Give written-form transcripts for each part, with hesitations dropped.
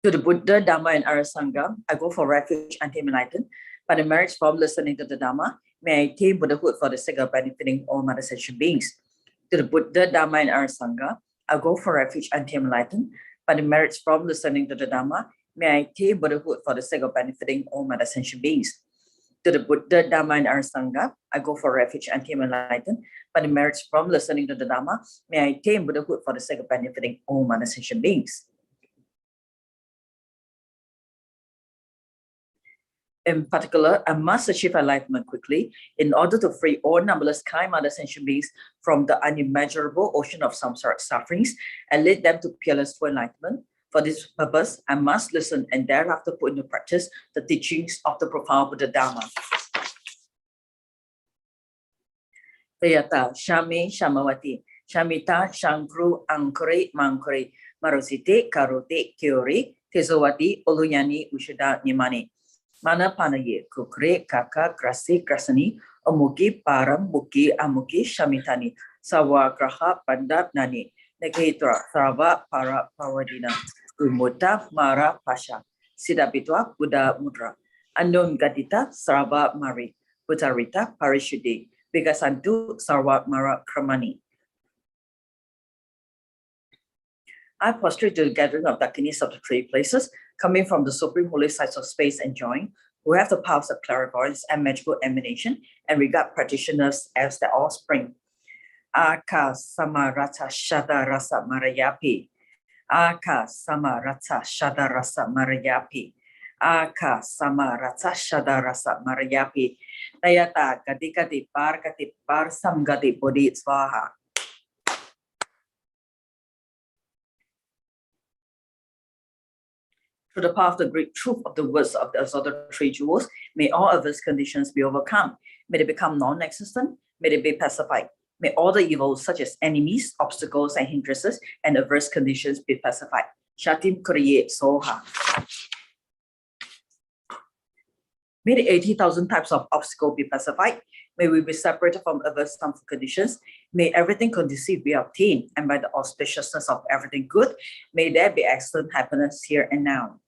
To the Buddha, Dharma, and Sangha, I go for refuge until I'm enlightened. By the merits from listening to the Dharma, may I attain Buddhahood for the sake of benefiting all other sentient beings. To the Buddha, Dharma, and Sangha, I go for refuge until I'm enlightened. By the merits from listening to the Dharma, may I attain Buddhahood for the sake of benefiting all other sentient beings. To the Buddha, Dharma, and Sangha, I go for refuge until I'm enlightened. By the merits from listening to the Dharma, may I attain Buddhahood for the sake of benefiting all other sentient beings. In particular, I must achieve enlightenment quickly in order to free all numberless kind other sentient beings from the unimaginable ocean of samsaric sufferings and lead them to peerless full enlightenment. For this purpose, I must listen and thereafter put into practice the teachings of the profound Buddha Dharma. Tayata Shami Shamawati Shamita Shankru Ankuri Mankuri Marosite Karote Kyori Tezowati Oluyani Ushida Nimani Mana Panaye Kukre Kaka Krasi Krasani Omuki Param Muki Amuki Shamitani Sawa Graha Pandap Nani Negetra Sarava Para Pawadina Umuta Mara Pasha Sidapitwa Buddha Mudra Andon Gadita Sarava Mari Butarita Parishudi Vigasantu Sarva Mara Kramani. I prostrate to the gathering of Dakinis of the three places, coming from the supreme holy sites of space and joy, who have the powers of clairvoyance and magical emanation, and regard practitioners as their offspring. Aka Samarata Shada Rasa Marayapi. Aka Samarata Shada Rasa Marayapi. Aka Samarata Shada Rasa Marayapi. Dayata Gadikati Parkati Par Samgati Bodhi Swaha. Through the path of the great truth of the words of the assorted three jewels, may all adverse conditions be overcome. May they become non-existent. May they be pacified. May all the evils such as enemies, obstacles, and hindrances and adverse conditions be pacified. Shatim Kriye Soha. May the 80,000 types of obstacles be pacified. May we be separated from adverse harmful conditions. May everything conducive be obtained, and by the auspiciousness of everything good, may there be excellent happiness here and now.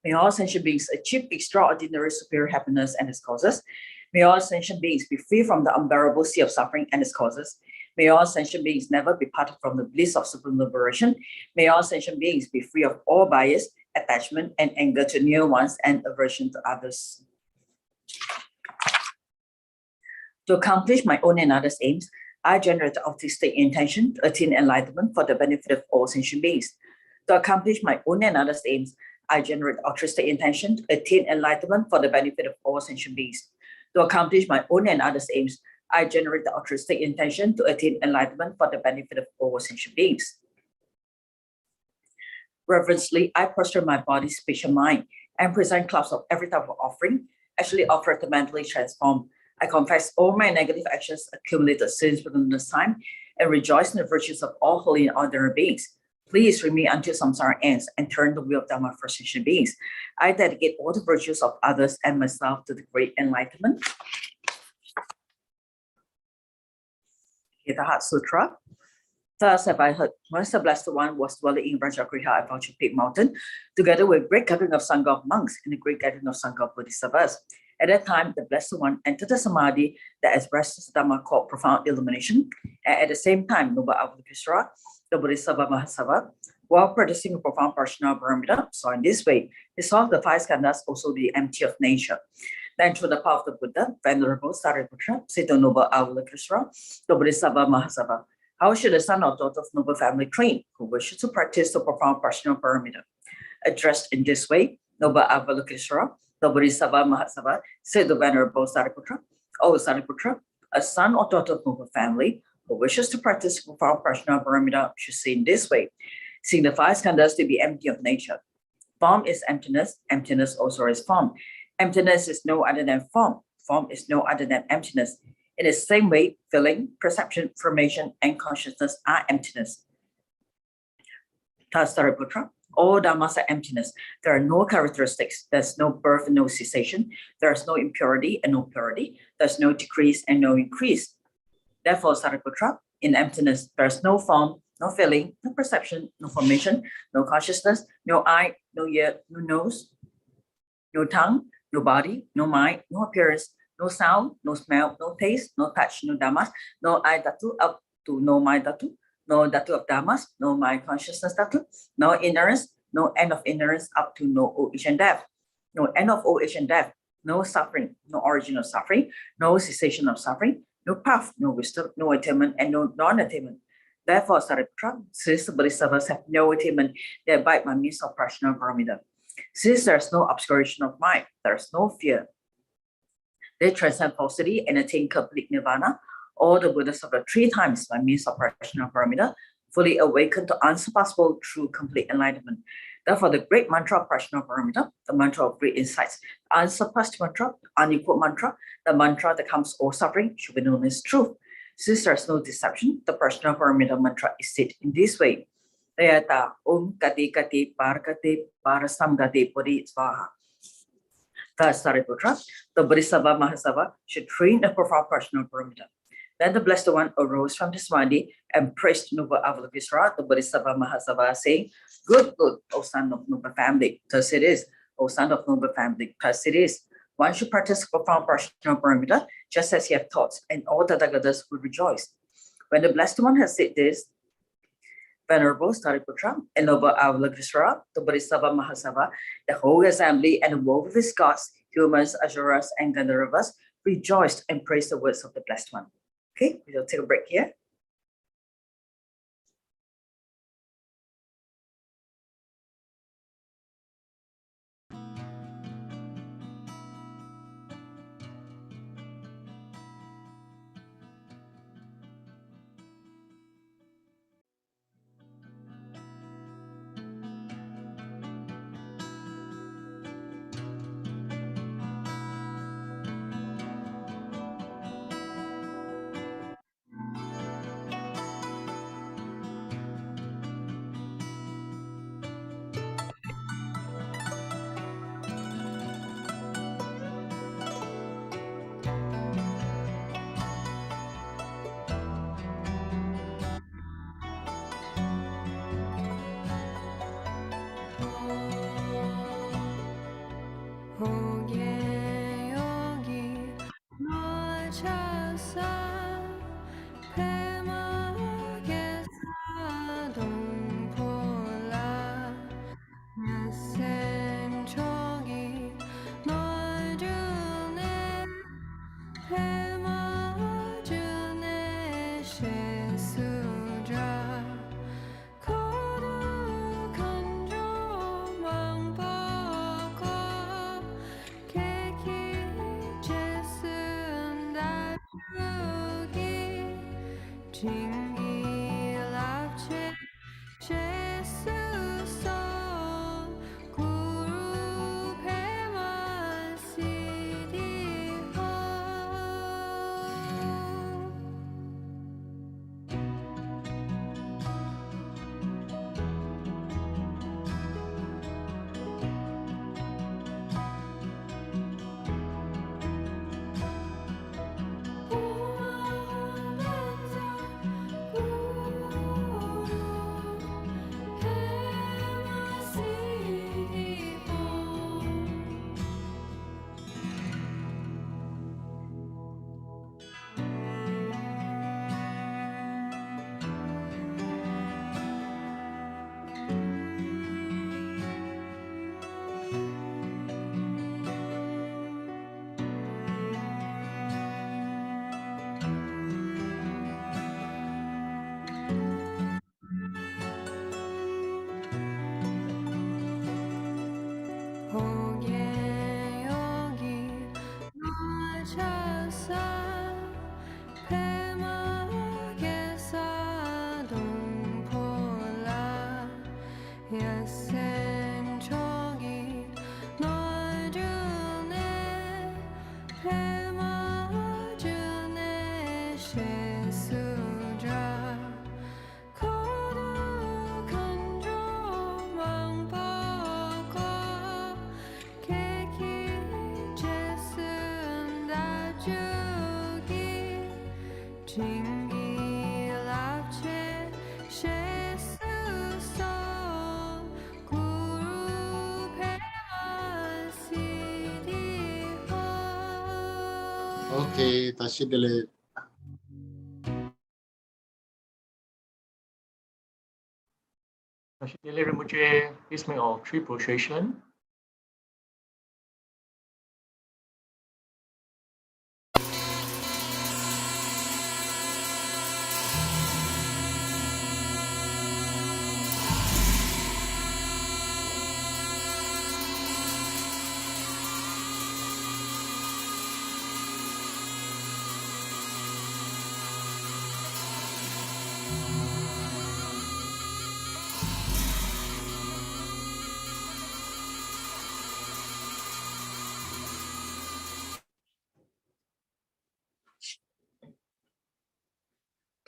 May all sentient beings achieve extraordinary superior happiness and its causes. May all sentient beings be free from the unbearable sea of suffering and its causes. May all sentient beings never be parted from the bliss of supreme liberation. May all sentient beings be free of all bias, attachment, and anger to near ones and aversion to others. To accomplish my own and others' aims, I generate the artistic intention to attain enlightenment for the benefit of all sentient beings. To accomplish my own and others' aims, I generate altruistic intention to attain enlightenment for the benefit of all sentient beings. To accomplish my own and others' aims, I generate the altruistic intention to attain enlightenment for the benefit of all sentient beings. Reverently, I prostrate my body, speech, and mind, and present clouds of every type of offering, actually offered to mentally transform. I confess all my negative actions, accumulated sins within this time, and rejoice in the virtues of all holy and ordinary beings. Please free me until samsara ends and turn the wheel of Dharma for sentient beings. I dedicate all the virtues of others and myself to the great enlightenment. The Heart Sutra. Thus have I heard, once the Blessed One was dwelling in Rajagriha at Vulture Peak Mountain, together with great gathering of Sangha of monks and the great gathering of Sangha of Bodhisattvas. At that time, the Blessed One entered the Samadhi that expresses the Dharma called profound illumination, and at the same time, Noble Avalokiteshvara, the Bodhisattva Mahasava, while practicing a profound Prajna Paramita, so in this way, he saw the five skandhas also be empty of nature. Then through the path of the Buddha, Venerable Sariputra said to Noble Avalokiteshvara, the Bodhisattva Mahasava, how should a son or daughter of noble family train who wishes to practice the profound Prajna Paramita? Addressed in this way, Noble Avalokiteshvara, the Bodhisattva Mahasava, said to Venerable Sariputra, O Sariputra, a son or daughter of noble family who wishes to practice the profound Prajna Paramita should see in this way, seeing the five skandhas to be empty of nature. Form is emptiness, emptiness also is form. Emptiness is no other than form. Form is no other than emptiness. In the same way, feeling, perception, formation, and consciousness are emptiness. Thus, Sariputra, all dharmas are emptiness. There are no characteristics. There's no birth and no cessation. There's no impurity and no purity. There's no decrease and no increase. Therefore, Sariputra, in emptiness, there's no form, no feeling, no perception, no formation, no consciousness, no eye, no ear, no nose, no tongue, no body, no mind, no appearance, no sound, no smell, no taste, no touch, no dhammas, no I dhatu up to no mind dhatu, no dhatu of dhammas, no mind consciousness dhatu, no ignorance, no end of ignorance up to no old age and death, no end of old age and death, no suffering, no origin of suffering, no cessation of suffering, no path, no wisdom, no attainment, and no non-attainment. Therefore, Saripatra, since the Bodhisattvas have no attainment, they abide by means of Prajna Paramita. Since there's no obscuration of mind, there's no fear. They transcend falsity and attain complete nirvana. All the Buddhas suffer 3 times by means of Prajna Paramita, fully awakened to unsurpassable true complete enlightenment. Therefore, the great mantra of Prajna Paramita, the mantra of great insights, the unsurpassed mantra, the unequal mantra, the mantra that comes all suffering, should be known as truth. Since there's no deception, the Prajna Paramita mantra is said in this way. Tayata Om Kati Kati Parakati Parasam Gati Puri Svaha. Thus, Sariputta, the Bodhisattva Mahasava should train a profound Prajna Paramita. Then the Blessed One arose from his Samadhi and praised Noble Avalokiteshvara, the Bodhisattva Mahasava, saying, Good, good, O son of noble family. Thus it is, O son of noble family. Thus it is. One should practice profound Prajna Paramita, just as he have taught, and all the Tathagatas would rejoice. When the Blessed One has said this, Venerable Sariputta and Noble Avalokiteshvara, the Bodhisattva Mahasava, the whole assembly and the world of his gods, humans, asuras, and gandharvas rejoiced and praised the words of the Blessed One. Okay, we'll take a break here. Share Okay, Tashidele. Singha Rinpoche, please make all three prostration.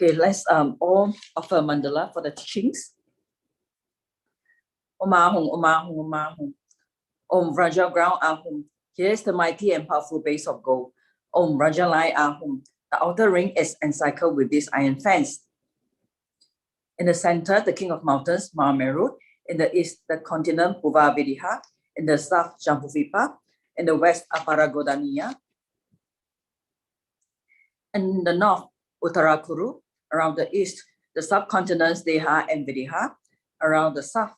Okay, let's all offer mandala for the teachings. Om Ahum, Om Ahum, Om Ahum. Om Raja Ground Ahum. Here is the mighty and powerful base of gold. Om Raja Lai Ahum. The outer ring is encircled with this iron fence. In the center, the king of mountains, Mahameru. In the east, the continent, Puvavidiha. In the south, Jambuvipa. In the west, Aparagodaniya. In the north, Uttarakuru. Around the east, the subcontinents, Deha and Vidiha. Around the south,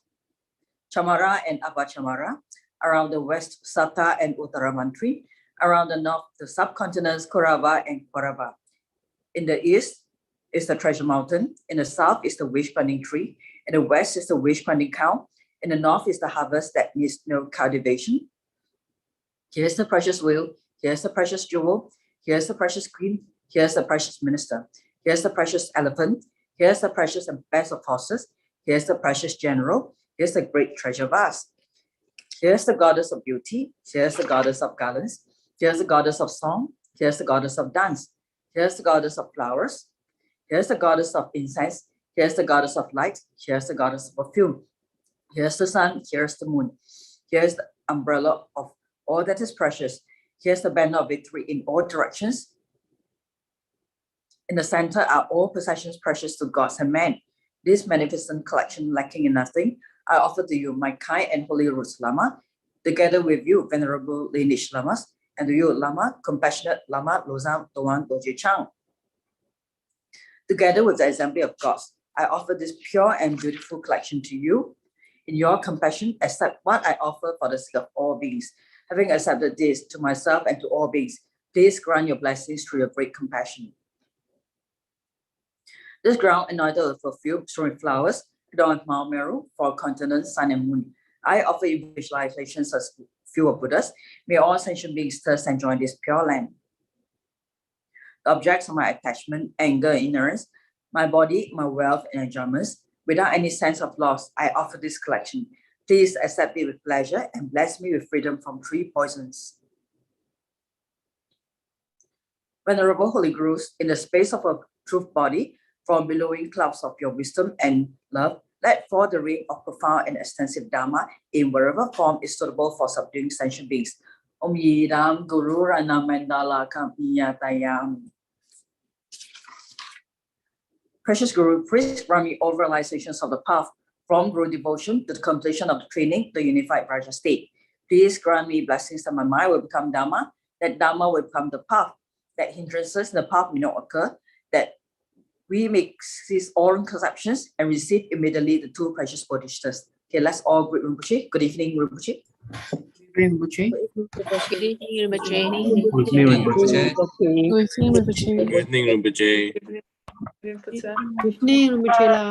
Chamara and Apachamara. Around the west, Sata and Uttaramantri. Around the north, the subcontinents, Korava and Koraba. In the east is the treasure mountain. In the south is the wish planting tree. In the west is the wish planting cow. In the north is the harvest that needs no cultivation. Here's the precious wheel. Here's the precious jewel. Here's the precious queen. Here's the precious minister. Here's the precious elephant. Here's the precious and best of horses. Here's the precious general. Here's the great treasure vase. Here's the goddess of beauty. Here's the goddess of garlands. Here's the goddess of song. Here's the goddess of dance. Here's the goddess of flowers. Here's the goddess of incense. Here's the goddess of light. Here's the goddess of perfume. Here's the sun. Here's the moon. Here's the umbrella of all that is precious. Here's the banner of victory in all directions. In the center are all possessions precious to gods and men. This magnificent collection lacking in nothing, I offer to you, my kind and holy Roots Lama, together with you, venerable lineage Lamas, and to you, Lama, compassionate Lama Losam Doan Doji Chang. Together with the assembly of gods, I offer this pure and beautiful collection to you. In your compassion, accept what I offer for the sake of all beings. Having accepted this to myself and to all beings, please grant your blessings through your great compassion. This ground anointed with perfume, showing flowers, adorned with Mount Meru, four continents, sun and moon. I offer you visualizations as fewer Buddhas. May all sentient beings thirst and join this pure land. The objects of my attachment, anger, ignorance, my body, my wealth, and enjoyments, without any sense of loss, I offer this collection. Please accept it with pleasure and bless me with freedom from three poisons. Venerable Holy Gurus, in the space of a truth body, from billowing clouds of your wisdom and love, let fall the ring of profound and extensive Dharma in whatever form is suitable for subduing sentient beings. Om Yidam Guru Rana Mandala Kam Iyatayam. Precious Guru, please grant me all realizations of the path from Guru devotion to the completion of the training, the unified Raja state. Please grant me blessings that my mind will become Dharma, that Dharma will become the path, that hindrances in the path will not occur, that we may cease all conceptions and receive immediately the two precious bodhisattvas. Okay, let's all greet Rinpoche. Good evening, Rinpoche. Rinpoche. Good evening, Rinpoche. Good evening, Rinpoche. Good evening, Rinpoche. Good evening, Rinpoche la.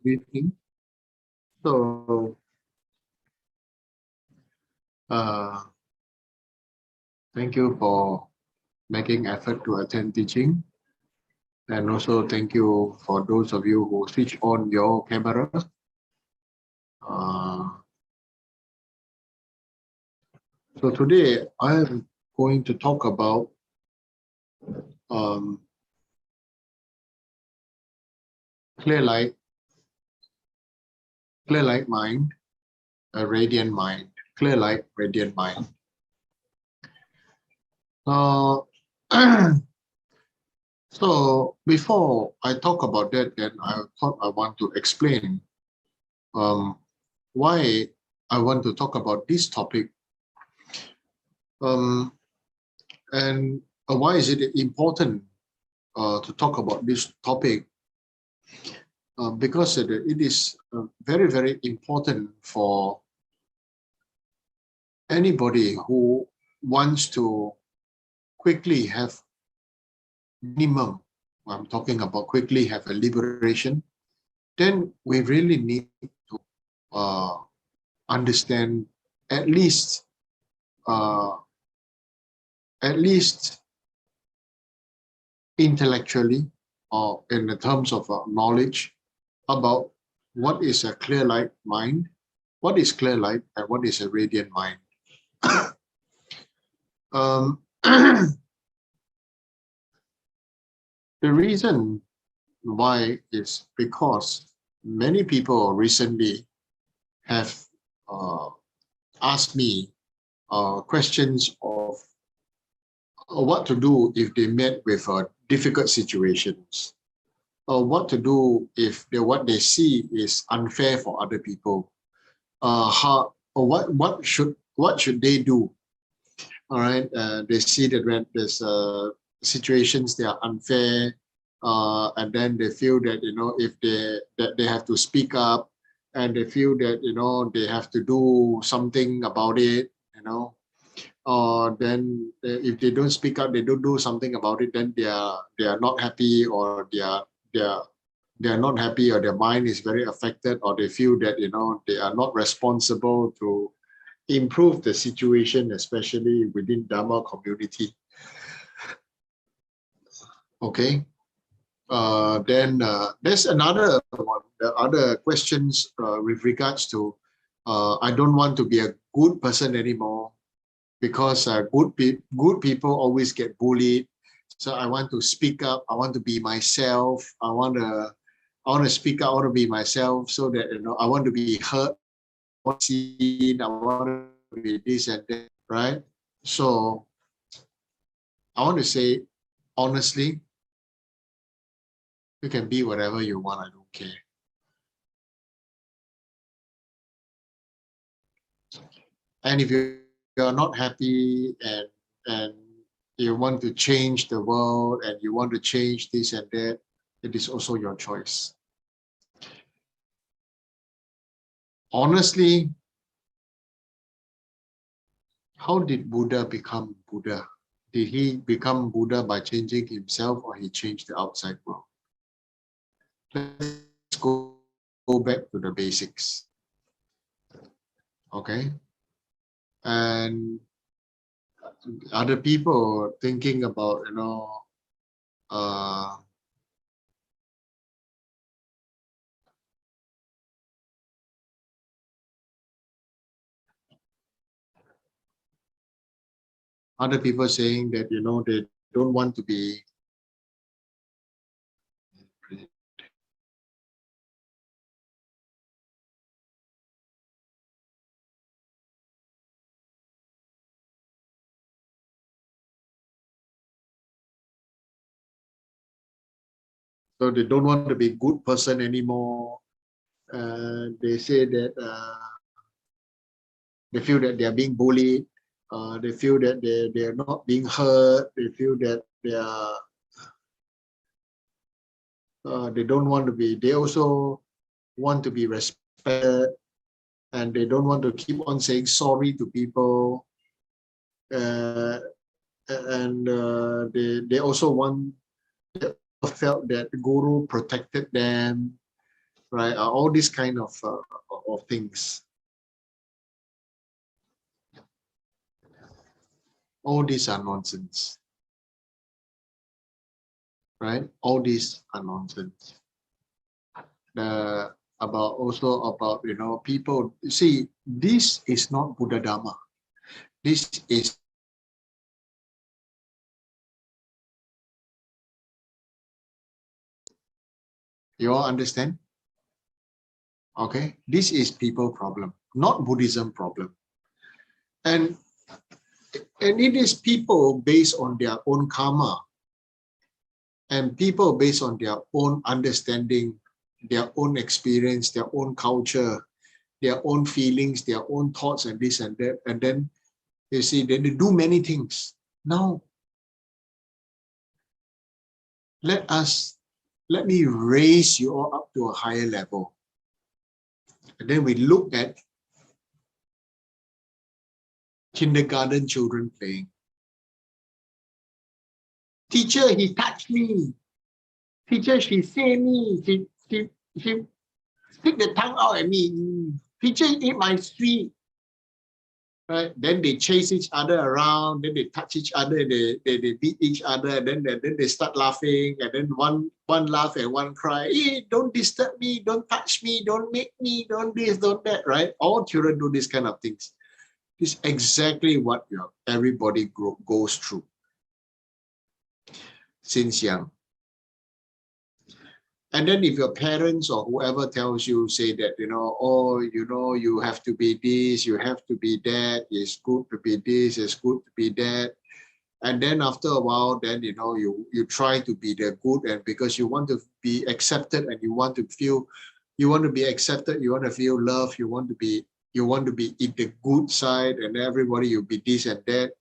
Good evening. So, thank you for making effort to attend teaching. And also thank you for those of you who switch on your camera. So today I'm going to talk about clear light mind, a radiant mind, clear light, radiant mind. So before I talk about that, then I thought I want to explain why I want to talk about this topic. And why is it important to talk about this topic? Because it is very, very important for anybody who wants to quickly have minimum, I'm talking about quickly have a liberation, then we really need to understand at least intellectually or in the terms of knowledge about what is a clear light mind, what is clear light, and what is a radiant mind. The reason why is because many people recently have asked me questions of what to do if they met with difficult situations, or what to do if what they see is unfair for other people. What should they do? All right, they see that when there's situations that are unfair, and then they feel that if they have to speak up, and they feel that they have to do something about it, then if they don't speak up, they don't do something about it, then they are not happy, or they are not happy, or their mind is very affected, or they feel that they are not responsible to improve the situation, especially within Dharma community. Okay. Then there's another one. The other questions with regards to I don't want to be a good person anymore, because good people always get bullied. So I want to speak up. I want to be myself. I want to speak up. I want to be myself, so that I want to be heard, I want to be seen, I want to be this and that, right? So I want to say honestly, you can be whatever you want. I don't care. And if you're not happy and you want to change the world, and you want to change this and that, it is also your choice. Honestly, how did Buddha become Buddha? Did he become Buddha by changing himself, or he changed the outside world? Let's go back to the basics. Okay. And other people thinking about, other people saying that, they don't want to be so they don't want to be a good person anymore. They say that they feel that they are being bullied. They feel that they are not being heard. They feel that they don't want to be. They also want to be respected, and they don't want to keep on saying sorry to people. And they also felt that the guru protected them, right? All these kind of things. All these are nonsense, right? All these are nonsense. About people. See, this is not Buddha Dharma. This is you all understand? Okay, this is people problem, not Buddhism problem. And it is people based on their own karma, and people based on their own understanding, their own experience, their own culture, their own feelings, their own thoughts, and this and that. And then you see, they do many things. Now, let me raise you all up to a higher level. And then we look at kindergarten children playing. Teacher, he touched me. Teacher, she say me. She stick the tongue out at me. Teacher, eat my sweet. Right? Then they chase each other around. Then they touch each other. They beat each other. And then they start laughing. And then one laugh and one cry. Hey, don't disturb me. Don't touch me. Don't make me. Don't this, don't that. Right? All children do this kind of things. This is exactly what everybody goes through since young. And then if your parents or whoever tells you, say that, oh, you have to be this, you have to be that, it's good to be this, it's good to be that. And then after a while, then, you try to be the good, and because you want to be accepted and you want to be accepted, you want to feel love, you want to be in the good side, and everybody, you'll be this and that.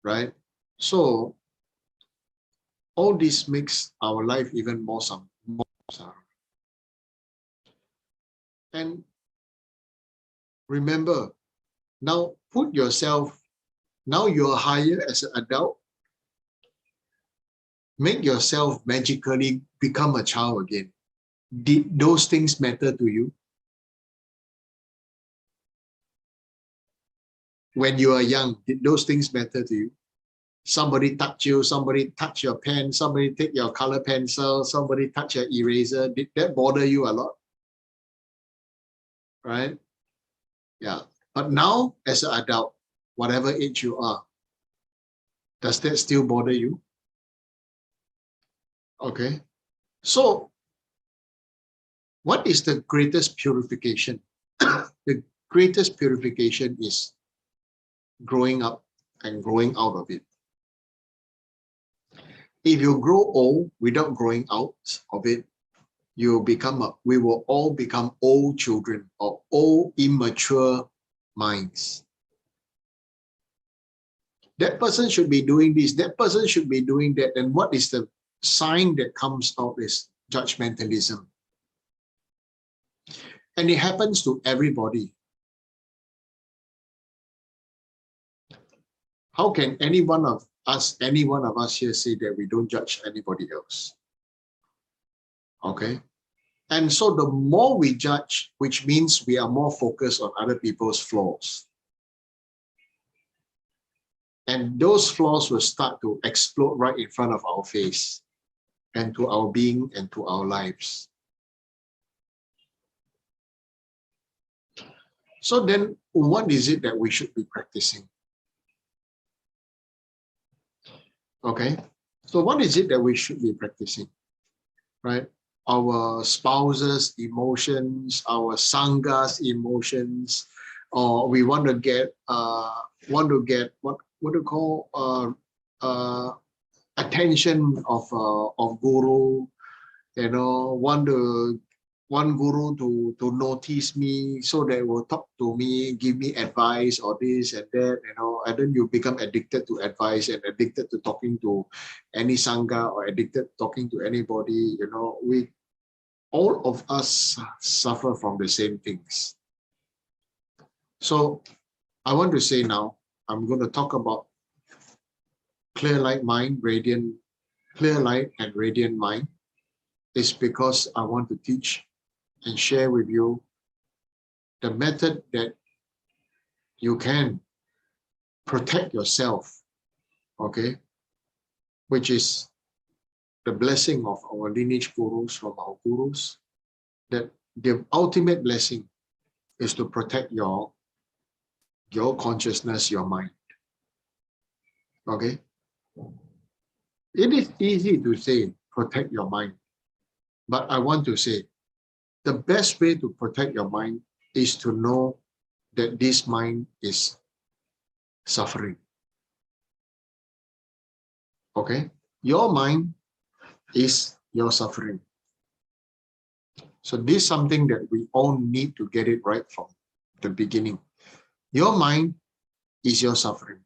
Right? So, all this makes our life even more sorrow. And remember, now put yourself, now you're higher as an adult, make yourself magically become a child again. Did those things matter to you? When you are young, did those things matter to you? Somebody touch you, somebody touch your pen, somebody take your color pencil, somebody touch your eraser. Did that bother you a lot? Right? Yeah. But now, as an adult, whatever age you are, does that still bother you? Okay. So, what is the greatest purification? The greatest purification is growing up and growing out of it. If you grow old without growing out of it, we will all become old children or old immature minds. That person should be doing this, that person should be doing that. And what is the sign that comes out is judgmentalism. And it happens to everybody. How can any one of us here say that we don't judge anybody else? Okay. And so the more we judge, which means we are more focused on other people's flaws. And those flaws will start to explode right in front of our face and to our being and to our lives. So then, what is it that we should be practicing? Okay, so what is it that we should be practicing? Right? Our spouses' emotions, our Sangha's emotions, or we want to get what do you call attention of guru, want guru to notice me so they will talk to me, give me advice or this and that, and then you become addicted to advice and addicted to talking to any Sangha or addicted to talking to anybody. All of us suffer from the same things. So I want to say now, I'm going to talk about clear light mind, clear light and radiant mind. It's because I want to teach and share with you the method that you can protect yourself, okay, which is the blessing of our lineage gurus from our gurus, that the ultimate blessing is to protect your consciousness, your mind. Okay? It is easy to say, protect your mind. But I want to say, the best way to protect your mind is to know that this mind is suffering. Okay? Your mind is your suffering. So this is something that we all need to get it right from the beginning. Your mind is your suffering.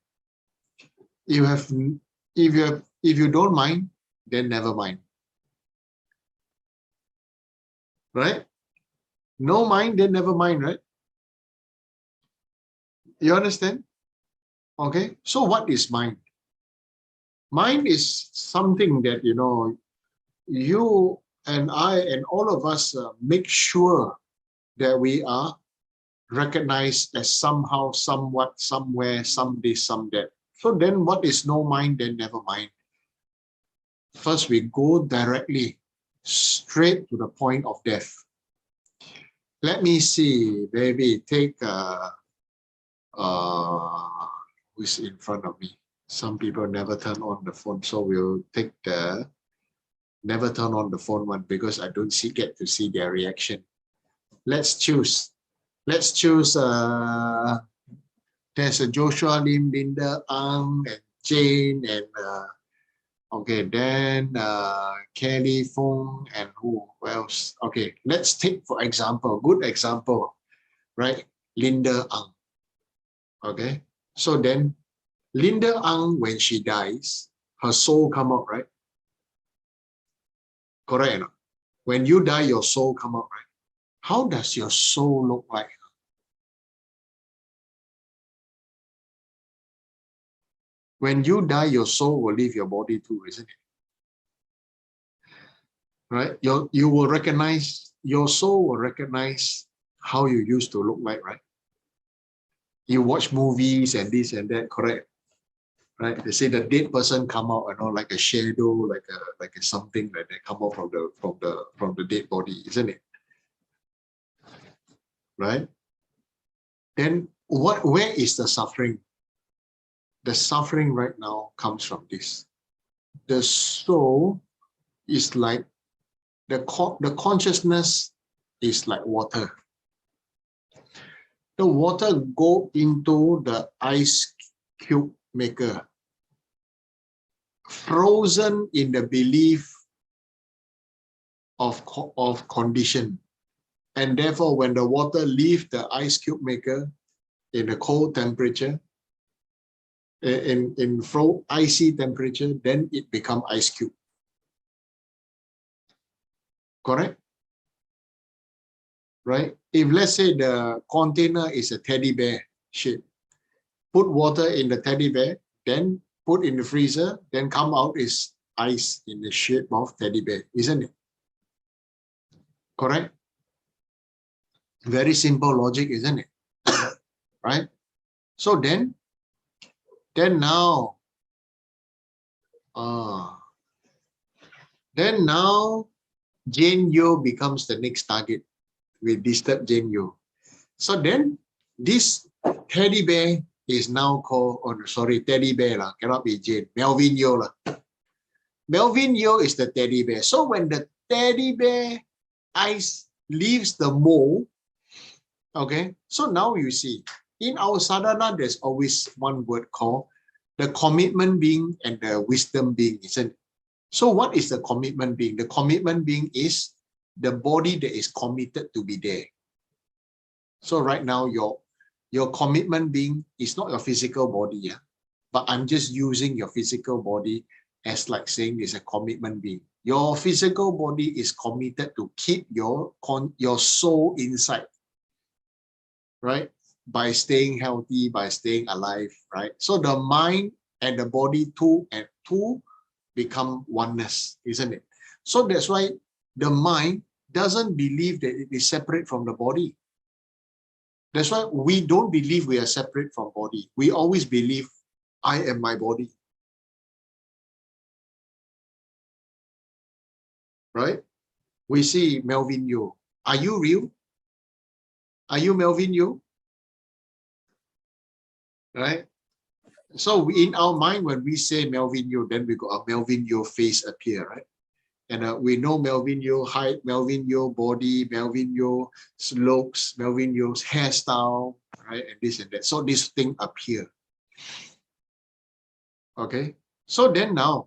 If you don't mind, then never mind. Right? No mind, then never mind, right? You understand? Okay. So what is mind? Mind is something that, you and I and all of us make sure that we are recognized as somehow, somewhat, somewhere, someday, someday. So then what is no mind, then never mind. First, we go directly straight to the point of death. Let me see, maybe take who's in front of me. Some people never turn on the phone, so we'll take the never turn on the phone one because I don't get to see their reaction. Let's choose. Let's choose. There's a Joshua Lim, Linda Ang, and Jane, and okay, then Kelly Fong, and who else? Okay, let's take for example, good example, right? Linda Ang. Okay, so then Linda Ang, when she dies, her soul come out, right? Correct or not? When you die, your soul come out, right? How does your soul look like? When you die, your soul will leave your body too, isn't it? Right? You will recognize, your soul will recognize how you used to look like, right? You watch movies and this and that, correct? Right? They say the dead person come out, like a shadow, like a something like that come out from the dead body, isn't it? Right? Then where is the suffering? The suffering right now comes from this. The soul is like the consciousness is like water. The water go into the ice cube maker, frozen in the belief of condition, and therefore when the water leaves the ice cube maker in a cold temperature, in icy temperature, then it become ice cube. Correct? Right? If let's say the container is a teddy bear shape, put water in the teddy bear, then put in the freezer, then come out is ice in the shape of teddy bear, isn't it? Correct? Very simple logic, isn't it? Right? So then now Jane Yo becomes the next target. We disturb Jane Yo. So then this teddy bear is now called, teddy bear lah, cannot be Jane, Melvin Yo lah. Melvin Yo is the teddy bear. So when the teddy bear ice leaves the mold, okay, so now you see, in our sadhana, there's always one word called the commitment being and the wisdom being, isn't it? So what is the commitment being? The commitment being is the body that is committed to be there. So right now, your commitment being is not your physical body, yeah? But I'm just using your physical body as like saying it's a commitment being. Your physical body is committed to keep your soul inside, right? By staying healthy, by staying alive, right? So the mind and the body two become oneness, isn't it? So that's why the mind doesn't believe that it is separate from the body. That's why we don't believe we are separate from body. We always believe I am my body. Right? We see Melvin Yo. Are you real? Are you Melvin Yo? Right? So in our mind, when we say Melvin Yo, then we got a Melvin Yo face appear, right? And we know Melvin Yo height, Melvin Yo body, Melvin Yo looks, Melvin Yo's hairstyle, right? And this and that. So this thing appear. Okay. So then now,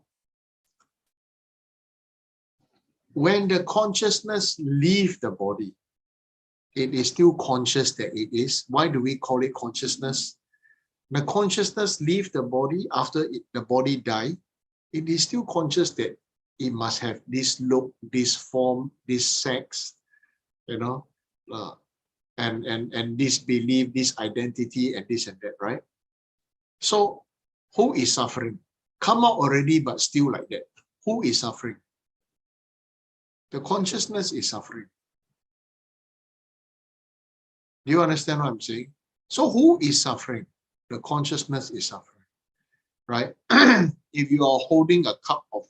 when the consciousness leaves the body, it is still conscious that it is. Why do we call it consciousness? The consciousness leaves the body after the body dies. It is still conscious that it must have this look, this form, this sex, you know, and this belief, this identity, and this and that, right? So who is suffering? Come out already, but still like that. Who is suffering? The consciousness is suffering. Do you understand what I'm saying? So who is suffering? The consciousness is suffering, right? If you are holding a cup of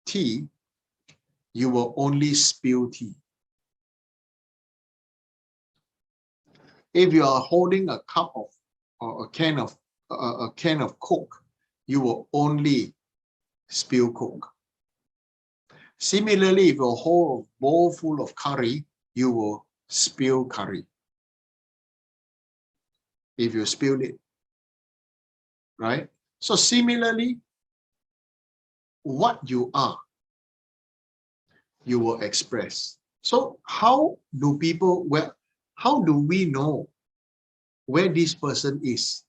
tea, you will only spill tea. If you are holding a cup of or a can of Coke, you will only spill Coke. Similarly, if you hold a bowl full of curry, you will spill curry. If you spill it, right? So similarly, what you are, you will express. So how do we know where this person is?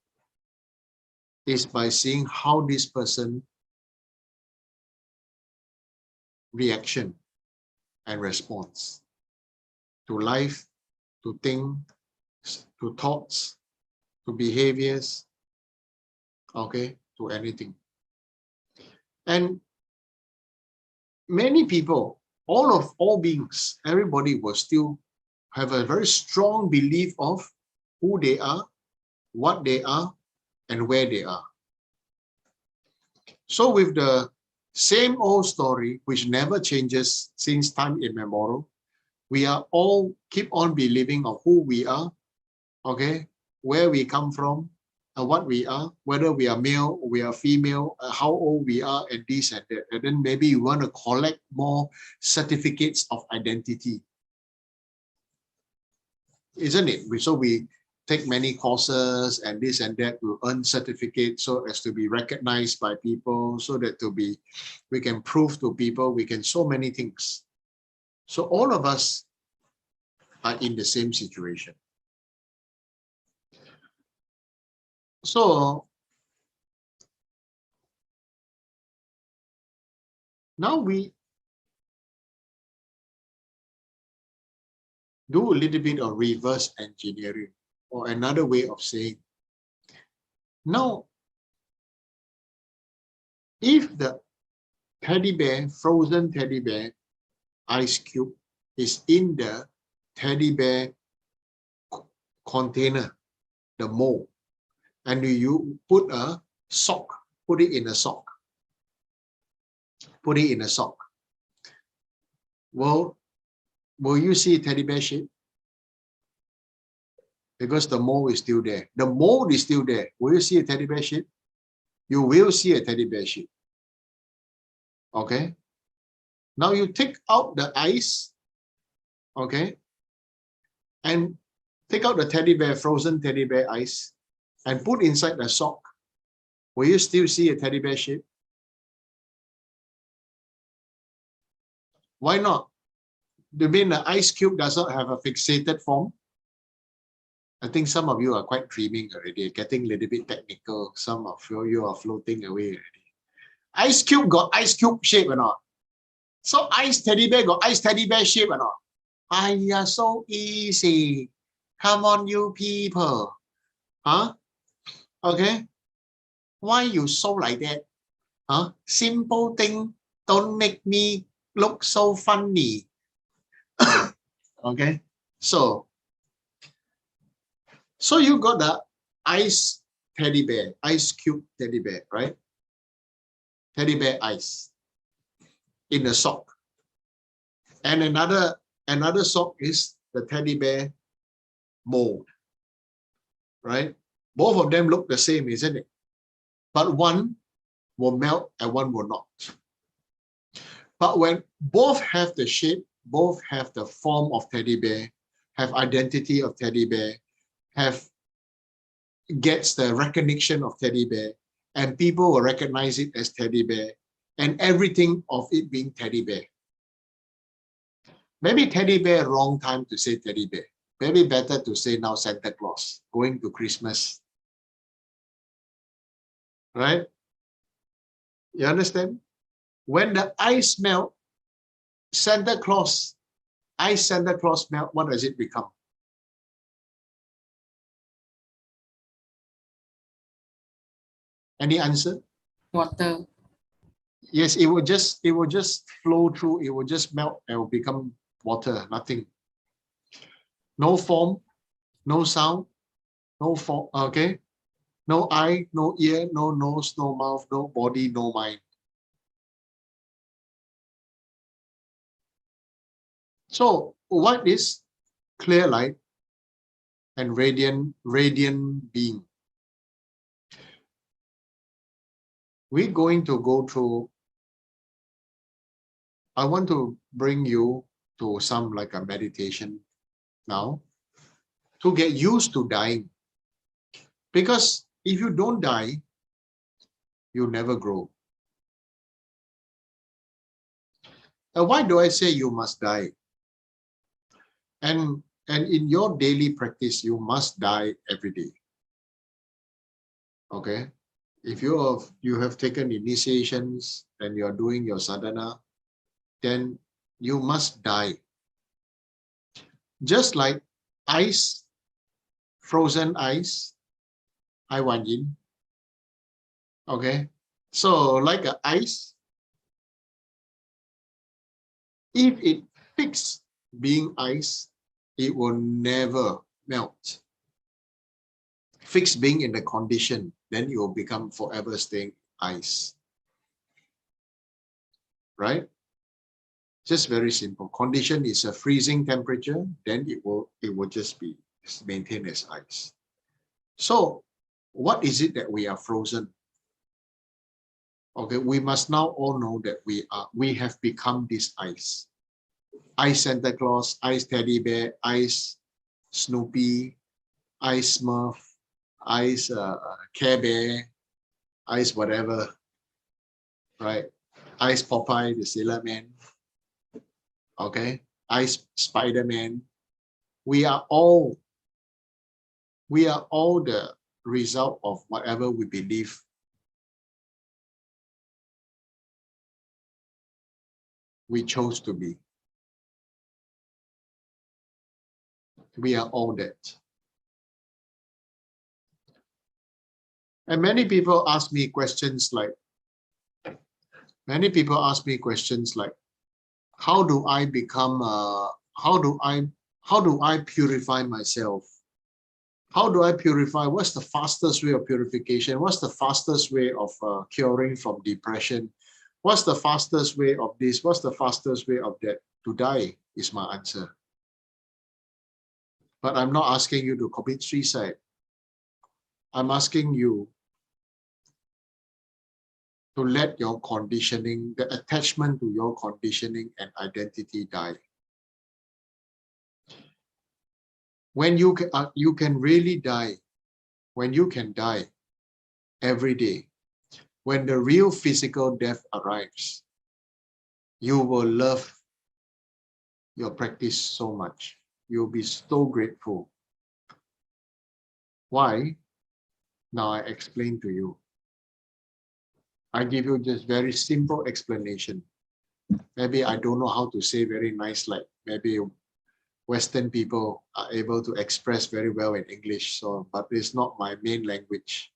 Is by seeing how this person reaction and response to life, to things, to thoughts, to behaviors, okay, to anything. And many people, all beings, everybody will still have a very strong belief of who they are, what they are, and where they are. So with the same old story, which never changes since time immemorial, we are all keep on believing of who we are, okay, where we come from, and what we are, whether we are male, we are female, how old we are, and this and that. And then maybe you want to collect more certificates of identity, isn't it? So we take many courses and this and that to earn certificates so as to be recognized by people, so that we can prove to people, we can so many things. So all of us are in the same situation. So now we do a little bit of reverse engineering, or another way of saying, now, if the teddy bear, frozen teddy bear, ice cube is in the teddy bear container, the mold, and you put a sock, put it in a sock, well, will you see teddy bear shape? Because the mold is still there. The mold is still there. Will you see a teddy bear shape? You will see a teddy bear shape. Okay. Now you take out the ice, okay, and take out the teddy bear, frozen teddy bear ice, and put inside the sock. Will you still see a teddy bear shape? Why not? You mean the ice cube does not have a fixated form? I think some of you are quite dreaming already, getting a little bit technical. Some of you are floating away already. Ice cube got ice cube shape or not? So ice teddy bear got ice teddy bear shape or not? Aiyah, so easy. Come on, you people. Huh? Okay. Why you so like that? Huh? Simple thing. Don't make me look so funny. Okay. So you got the ice teddy bear, ice cube teddy bear, right? Teddy bear ice in the sock. And another sock is the teddy bear mold, right? Both of them look the same, isn't it? But one will melt and one will not. But when both have the shape, both have the form of teddy bear, have identity of teddy bear, gets the recognition of teddy bear, and people will recognize it as teddy bear, and everything of it being teddy bear. Maybe teddy bear, wrong time to say teddy bear. Maybe better to say now Santa Claus, going to Christmas. Right? You understand? When the ice melt, Santa Claus, ice Santa Claus melt, what does it become? Any answer? Water. Yes, it will just flow through, it will just melt and will become water, nothing. No form, no sound, no form, okay? No eye, no ear, no nose, no mouth, no body, no mind. So what is clear light and radiant being? We're going to go through, I want to bring you to some like a meditation now to get used to dying. Because if you don't die, you never grow. And why do I say you must die? And in your daily practice, you must die every day. Okay? If you have taken initiations and you are doing your sadhana, then you must die. Just like ice, frozen ice, I want yin. Okay? So like a ice, if it fixed being ice, it will never melt. Fixed being in the condition, then it will become forever staying ice. Right? Just very simple. Condition is a freezing temperature, then it will just be maintained as ice. So what is it that we are frozen? Okay, we must now all know that we have become this ice. Ice Santa Claus, ice teddy bear, ice Snoopy, ice Smurf, ice Care Bear, ice whatever, right? Ice Popeye, the Sailor Man, okay? Ice Spider-Man. We are all the result of whatever we believe. We chose to be. We are all that. And many people ask me questions like, how do I become, how do I purify myself? How do I purify? What's the fastest way of purification? What's the fastest way of curing from depression? What's the fastest way of this? What's the fastest way of that? To die is my answer. But I'm not asking you to commit suicide. I'm asking you to let your conditioning, the attachment to your conditioning and identity die. When you can really die, when you can die every day, when the real physical death arrives, you will love your practice so much. You'll be so grateful. Why? Now I explain to you. I give you just very simple explanation. Maybe I don't know how to say very nice, like maybe Western people are able to express very well in English, so but it's not my main language.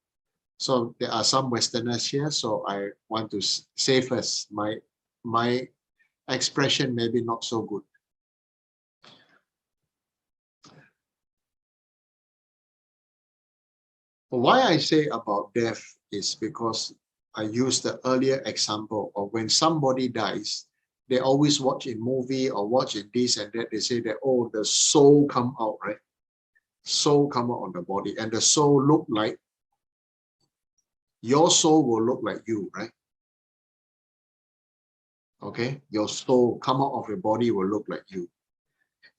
So there are some Westerners here, so I want to say first, my expression may be not so good. Why I say about death is because I used the earlier example of when somebody dies, they always watch in movie or watch in this and that, they say that, oh, the soul come out, right? Soul come out on the body, and the soul look like, your soul will look like you, right? Okay, your soul come out of your body will look like you.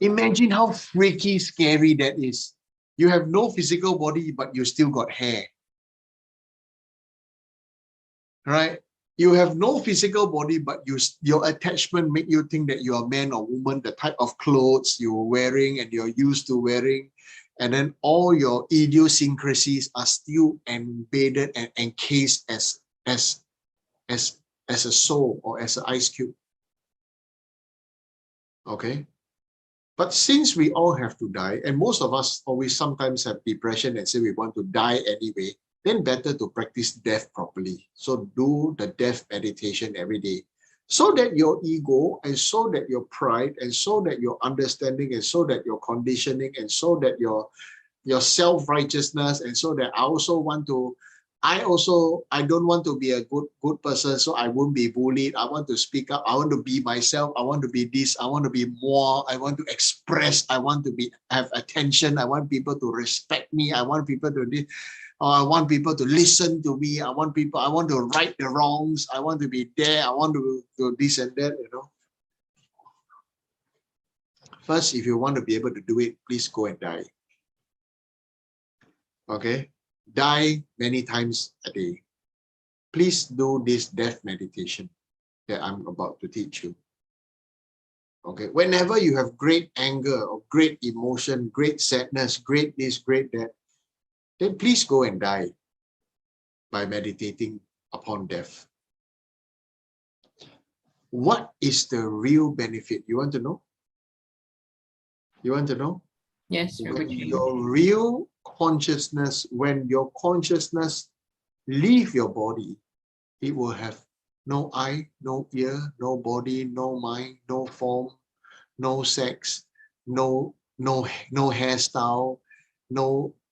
Imagine how freaky scary that is. You have no physical body, but you still got hair. Right? You have no physical body, but your attachment make you think that you are man or woman, the type of clothes you're wearing and you're used to wearing, and then all your idiosyncrasies are still embedded and encased as a soul or as an ice cube. Okay? But since we all have to die, and most of us always sometimes have depression and say we want to die anyway, then better to practice death properly. So do the death meditation every day, so that your ego, and so that your pride, and so that your understanding, and so that your conditioning, and so that your self-righteousness, and so that I don't want to be a good person, so I won't be bullied. I want to speak up. I want to be myself. I want to be this. I want to be more. I want to express. I want to have attention. I want people to respect me. I want people to this. I want people to listen to me. I want to right the wrongs. I want to be there. I want to do this and that, First, if you want to be able to do it, please go and die. Okay? Die many times a day. Please do this death meditation that I'm about to teach you. Okay? Whenever you have great anger or great emotion, great sadness, great this, great that, then please go and die by meditating upon death. What is the real benefit? You want to know? You want to know? Yes, When your real consciousness, when your consciousness leave your body, it will have no eye, no ear, no body, no mind, no form, no sex, no hairstyle,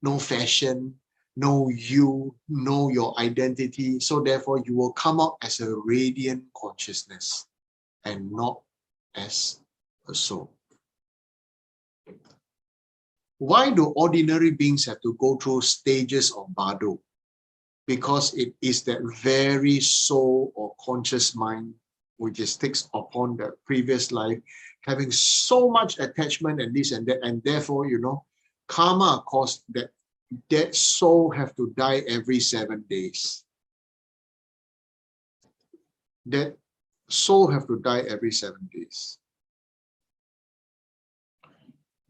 no fashion, no you, no your identity. So therefore you will come out as a radiant consciousness and not as a soul. Why do ordinary beings have to go through stages of bardo? Because it is that very soul or conscious mind which is takes upon the previous life, having so much attachment and this and that, and therefore, karma caused that soul have to die every 7 days. That soul have to die every 7 days.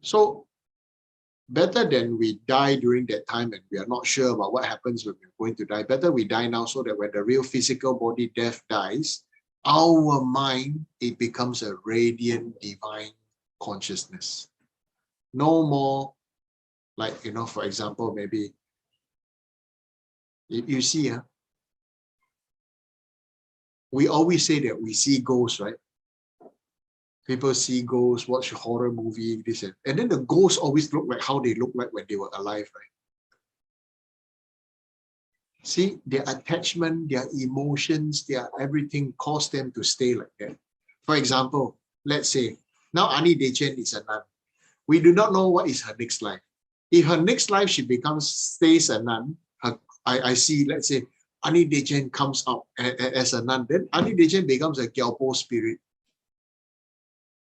So better than we die during that time and we are not sure about what happens when we're going to die. Better we die now so that when the real physical body death dies, our mind, it becomes a radiant divine consciousness. No more like, for example, maybe you see, we always say that we see ghosts, right? People see ghosts, watch a horror movie, this and then the ghosts always look like how they look like when they were alive, right? See, their attachment, their emotions, their everything caused them to stay like that. For example, let's say, now Ani Dechen is a nun. We do not know what is her next life. If her next life she stays a nun, I see, let's say, Ani Dechen comes out as a nun, then Ani Dechen becomes a Gyalpo spirit.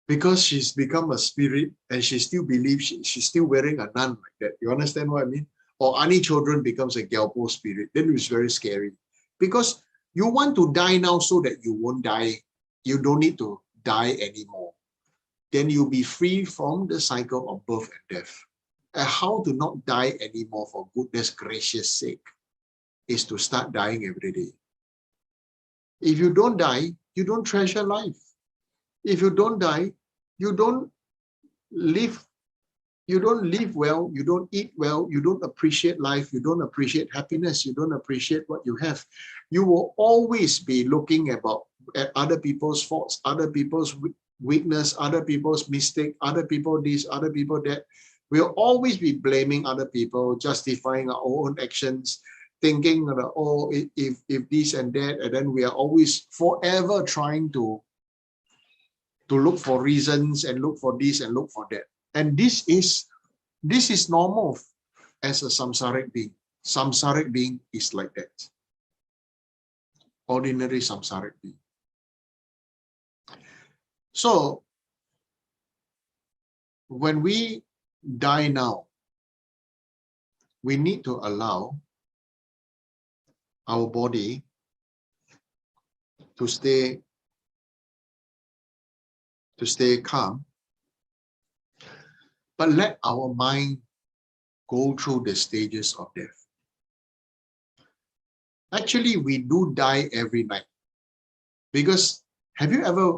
Because she's become a spirit and she still believes she's still wearing a nun like that. You understand what I mean? Or Ani children becomes a Gyalpo spirit. Then it's very scary. Because you want to die now so that you won't die. You don't need to die anymore. Then you'll be free from the cycle of birth and death. And how to not die anymore for goodness gracious sake is to start dying every day. If you don't die, you don't treasure life. If you don't die, you don't live well, you don't eat well, you don't appreciate life, you don't appreciate happiness, you don't appreciate what you have. You will always be looking at other people's faults, other people's weakness, other people's mistake, other people this, other people that. We'll always be blaming other people, justifying our own actions, thinking that, oh, if this and that, and then we are always forever trying to look for reasons and look for this and look for that. And this is normal as a samsaric being. Samsaric being is like that. Ordinary samsaric being. So when we die now, we need to allow our body to stay calm, but let our mind go through the stages of death. Actually, we do die every night. Because have you ever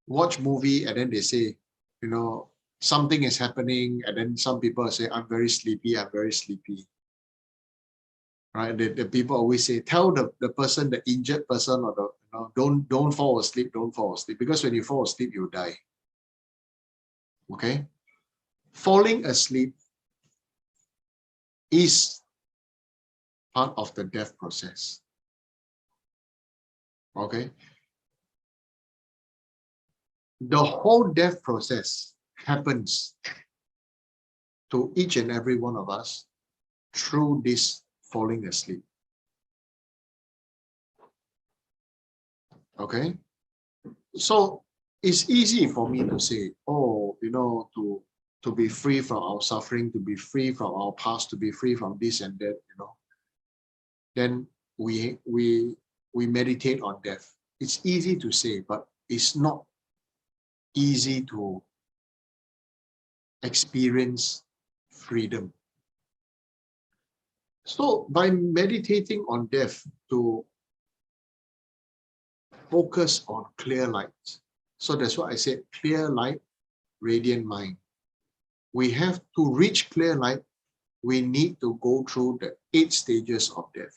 watched movie and then they say, you know, something is happening, and then some people say, I'm very sleepy, I'm very sleepy. Right? The people always say, tell the person, the injured person, or the, you know, don't fall asleep, don't fall asleep. Because when you fall asleep, you die. Okay? Falling asleep is part of the death process. Okay? The whole death process happens to each and every one of us through this falling asleep. Okay? So it's easy for me to say, oh, you know, to be free from our suffering, to be free from our past, to be free from this and that, you know. Then we meditate on death. It's easy to say, but it's not easy to experience freedom. So by meditating on death, to focus on clear light. So that's why I said clear light, radiant mind. We have to reach clear light. We need to go through the 8 stages of death.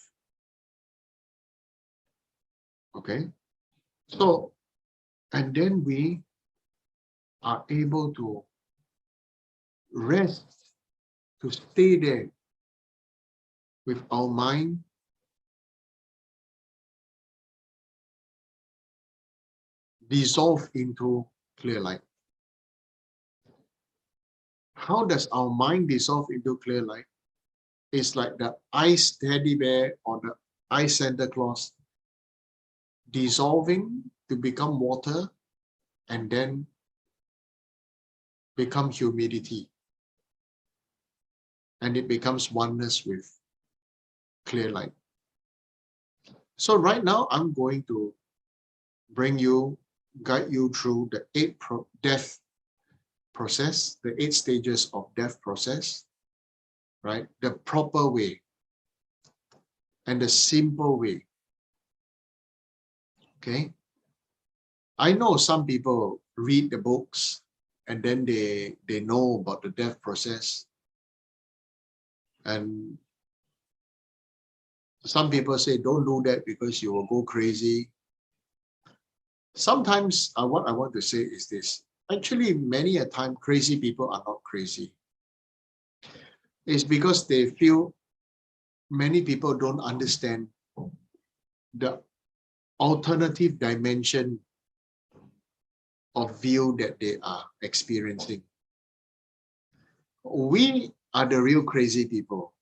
Okay? So, and then we are able to rest, to stay there with our mind dissolve into clear light. How does our mind dissolve into clear light? It's like the ice teddy bear or the ice Santa Claus dissolving to become water and then become humidity. And it becomes oneness with clear light. So right now, I'm going to guide you through the 8 death process, the 8 stages of death process, right? The proper way and the simple way. Okay? I know some people read the books and then they know about the death process. And some people say, don't do that because you will go crazy. Sometimes what I want to say is this. Actually, many a time, crazy people are not crazy. It's because they feel many people don't understand the alternative dimension of view that they are experiencing. We are the real crazy people,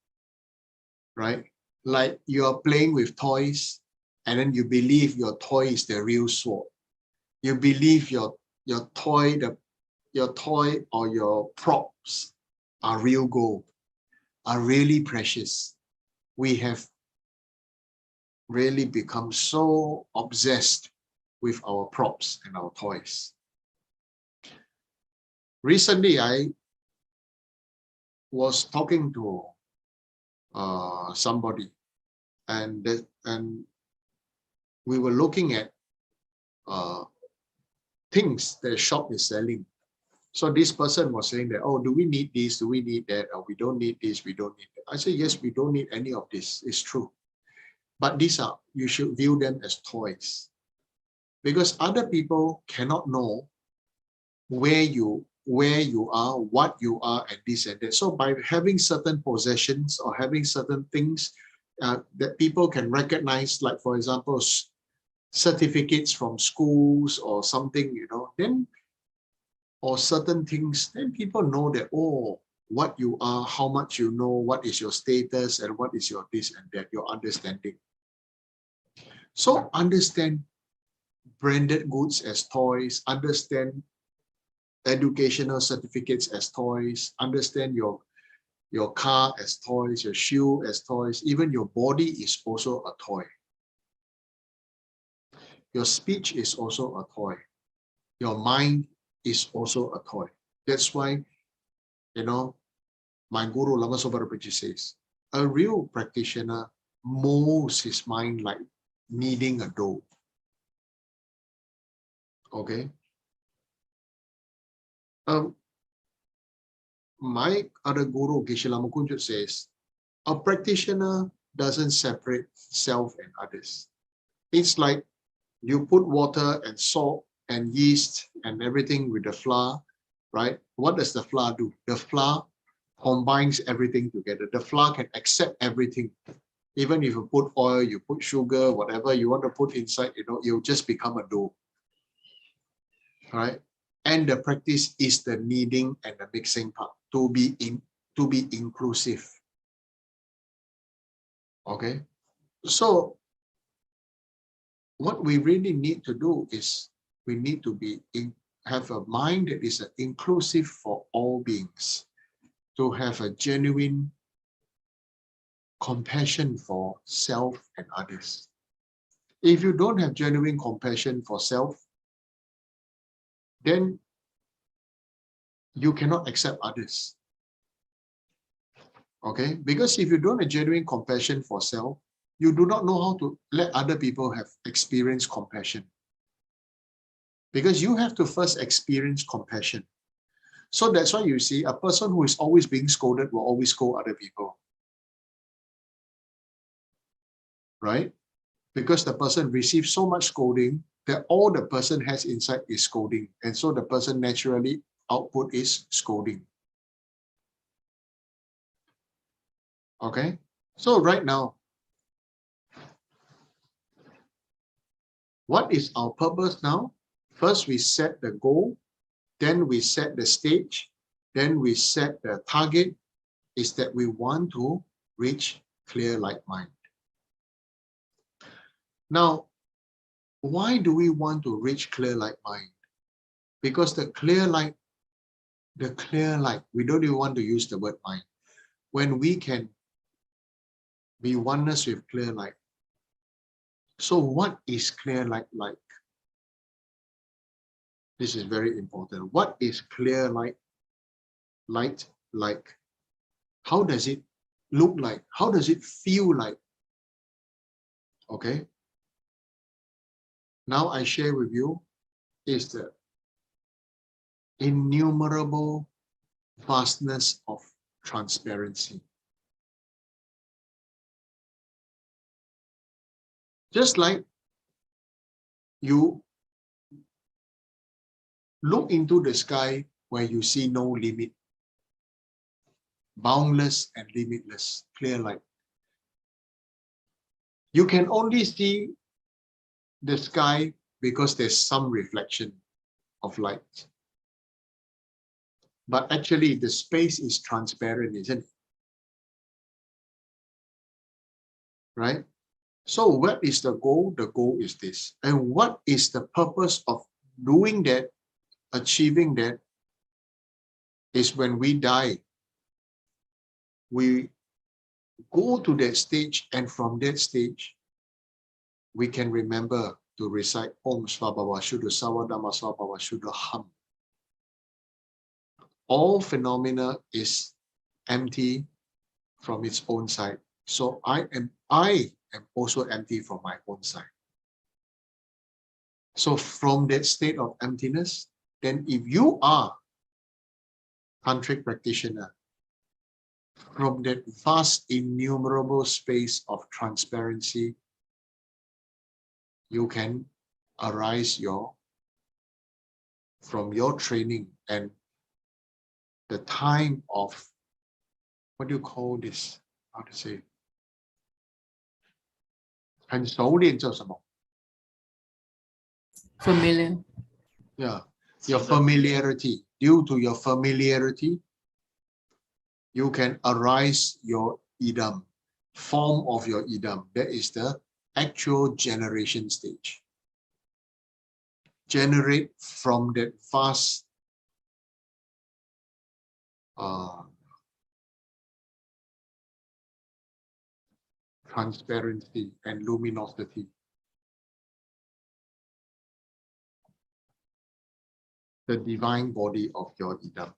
right? Like you are playing with toys and then you believe your toy is the real sword. You believe your toy or your props are real gold, are really precious. We have really become so obsessed with our props and our toys. Recently, I was talking to somebody, and we were looking at things that the shop is selling. So this person was saying that, oh, do we need this? Do we need that? Or we don't need this, we don't need that. I said, yes, we don't need any of this. It's true. But these are, you should view them as toys. Because other people cannot know where you are, what you are, and this and that. So by having certain possessions or having certain things that people can recognize, like for example, certificates from schools or something, you know, then, or certain things, then people know that, oh, what you are, how much you know, what is your status, and what is your this and that, your understanding. So understand branded goods as toys, understand educational certificates as toys, understand your car as toys, your shoe as toys, even your body is also a toy. Your speech is also a toy. Your mind is also a toy. That's why, my guru Lama Soba Rinpoche says, a real practitioner molds his mind like kneading a dough. Okay. My other guru, Geshe Lama Kunjut, says, a practitioner doesn't separate self and others. It's like you put water and salt and yeast and everything with the flour, right? What does the flour do? The flour combines everything together. The flour can accept everything. Even if you put oil, you put sugar, whatever you want to put inside, you'll just become a dough, right? And the practice is the kneading and the mixing part to be inclusive. Okay, so what we really need to do is we need to have a mind that is inclusive for all beings, to have a genuine compassion for self and others. If you don't have genuine compassion for self, then you cannot accept others. Okay, because if you don't have genuine compassion for self, you do not know how to let other people have experienced compassion. Because you have to first experience compassion. So that's why you see a person who is always being scolded will always scold other people. Right? Because the person receives so much scolding that all the person has inside is scolding. And so the person naturally output is scolding. Okay? So right now, what is our purpose now? First, we set the goal, then we set the stage, then we set the target, is that we want to reach clear light mind. Now, why do we want to reach clear light mind? Because the clear light, we don't even want to use the word mind. When we can be oneness with clear light. So what is clear light like? This is very important. What is clear light like? How does it look like? How does it feel like? Okay. Now I share with you is the innumerable vastness of transparency. Just like you look into the sky where you see no limit, boundless and limitless, clear light. You can only see the sky because there's some reflection of light. But actually the space is transparent, isn't it? Right? So what is the goal? The goal is this. And what is the purpose of doing that, achieving that, is when we die, we go to that stage, and from that stage, we can remember to recite Om Svabhava Shuddha Sawadama Svabhava Shuddha Ham. All phenomena is empty from its own side. So I am also empty from my own side. So from that state of emptiness, then if you are tantric practitioner, from that vast innumerable space of transparency, you can arise from your training and the time of, what do you call this? How to say? 很熟练叫什么? Familiar. Yeah, your familiarity. Due to your familiarity, you can arise your idam, form of your idam. That is the actual generation stage. Generate from that vast transparency and luminosity. the divine body of your idam.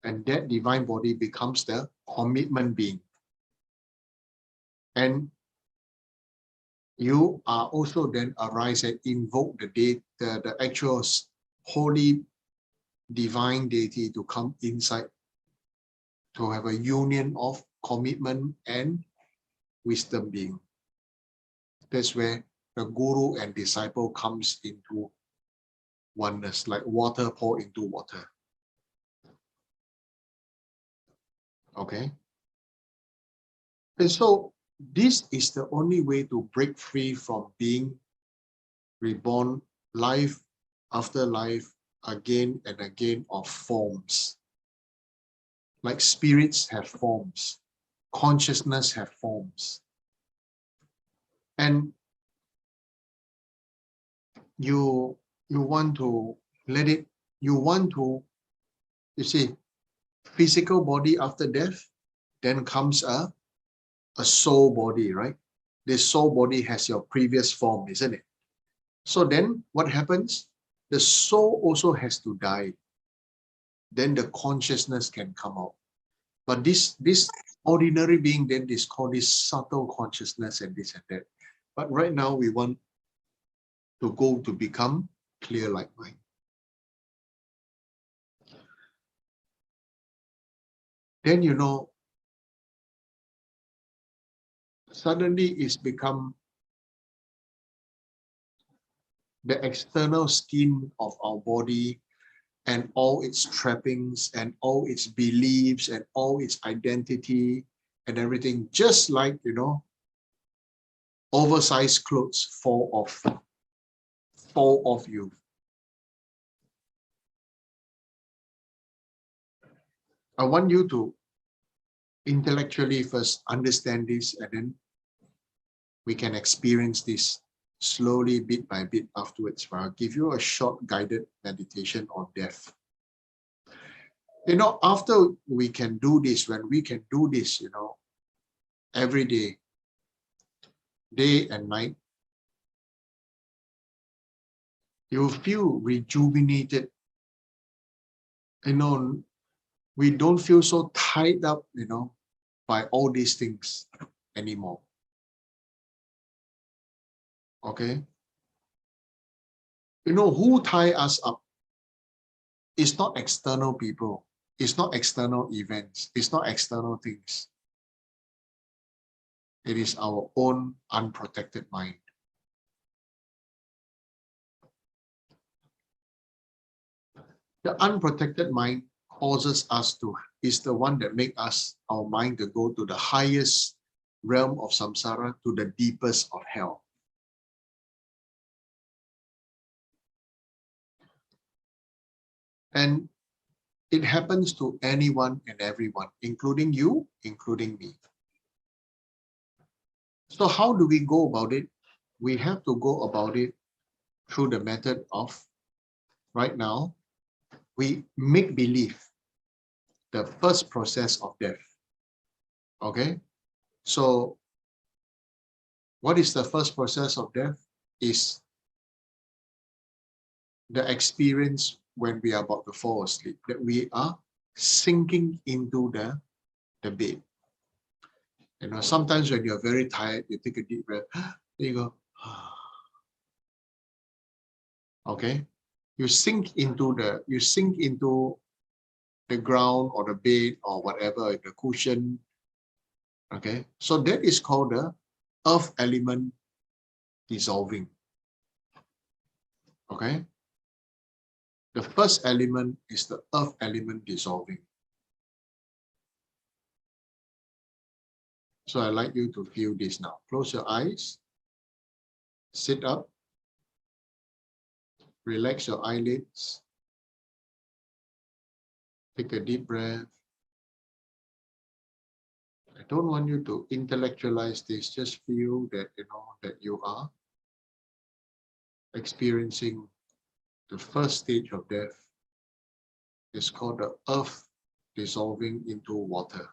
And that divine body becomes the commitment being. And you are also then arise and invoke the actual holy divine deity to come inside, to have a union of commitment and wisdom being. That's where the guru and disciple comes into oneness, like water pour into water. Okay? And so this is the only way to break free from being reborn life after life, again and again, of forms. Like spirits have forms, consciousness have forms. And you want to let it, you see, physical body after death, then comes a soul body, right? This soul body has your previous form, isn't it? So then what happens? The soul also has to die. Then the consciousness can come out. But this ordinary being then is called this subtle consciousness and this and that. But right now we want to go to become clear like mind. Then suddenly it's become the external skin of our body and all its trappings and all its beliefs and all its identity and everything, just like, oversized clothes fall off you. I want you to intellectually first understand this, and then we can experience this slowly, bit by bit afterwards. I'll give you a short guided meditation on death. After we can do this, when we can do this, every day, day and night, you feel rejuvenated. We don't feel so tied up, by all these things anymore. Okay? Who tie us up? It's not external people. It's not external events. It's not external things. It is our own unprotected mind. The unprotected mind causes us is the one that makes our mind to go to the highest realm of samsara, to the deepest of hell. And it happens to anyone and everyone, including you, including me. So how do we go about it? We have to go about it through the method of, right now, we make believe the first process of death. Okay? So what is the first process of death? Is the experience when we are about to fall asleep, that we are sinking into the bed. Sometimes when you're very tired, you take a deep breath, there you go. Okay? You sink into the ground or the bed or whatever, the cushion. Okay? So that is called the earth element dissolving. Okay? The first element is the earth element dissolving. So I'd like you to feel this now. Close your eyes. Sit up. Relax your eyelids. Take a deep breath. I don't want you to intellectualize this. Just feel that, that you are experiencing the first stage of death. It's called the earth dissolving into water.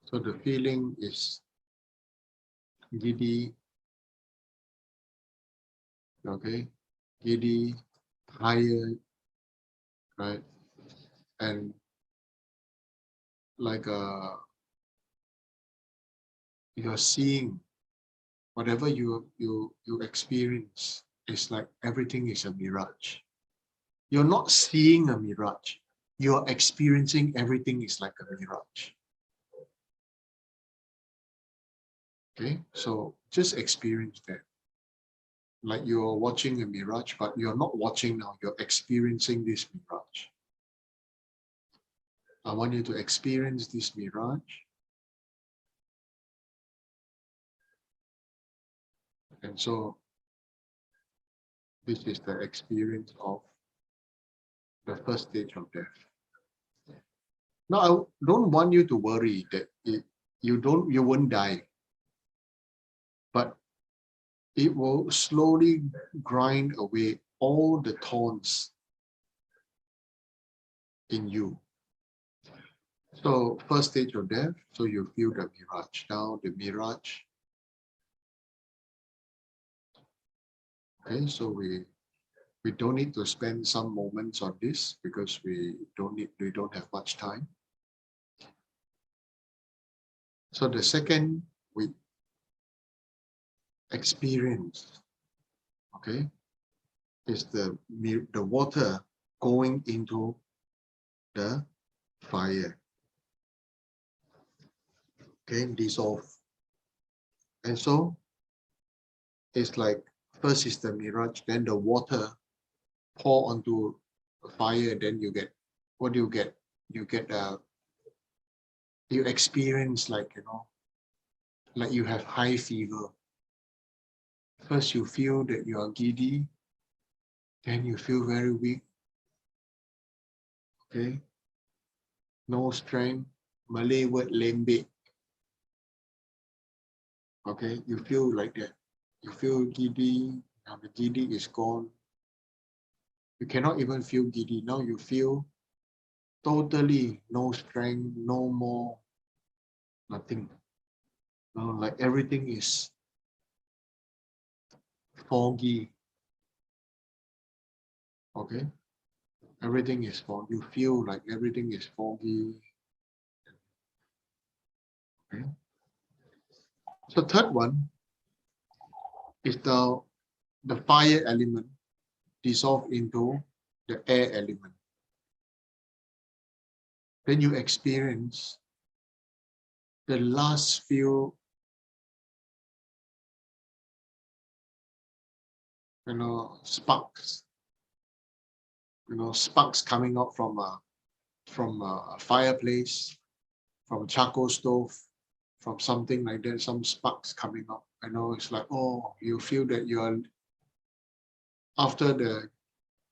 So the feeling is giddy, okay, giddy, tired, right? And like you're seeing whatever you experience, it's like everything is a mirage. You're not seeing a mirage. You're experiencing everything is like a mirage. Okay, so just experience that. Like you're watching a mirage, but you're not watching now, you're experiencing this mirage. I want you to experience this mirage. And so this is the experience of the first stage of death. Now, I don't want you to worry that you won't die, but it will slowly grind away all the thorns in you. So first stage of death, so you feel the mirage. Now the mirage. Okay, so we don't need to spend some moments on this because we don't have much time. So the second we experience, okay, is the water going into the fire. Okay, dissolve. And so it's like first is the mirage, then the water pour onto the fire, then you get, what do you get? You get you experience like, you know, like you have high fever. First you feel that you are giddy, then you feel very weak. Okay, no strength. Malay word lembek. Okay, you feel like that. You feel giddy. Now the giddy is gone. You cannot even feel giddy. Now you feel totally no strength, no more, nothing. Now like everything is foggy. Okay, everything is foggy. You feel like everything is foggy. Okay. So third one is the fire element dissolve into the air element. Then you experience the last few, sparks, sparks coming out from a fireplace, from a charcoal stove, from something like that, some sparks coming up. I know it's like, oh, you feel that you are after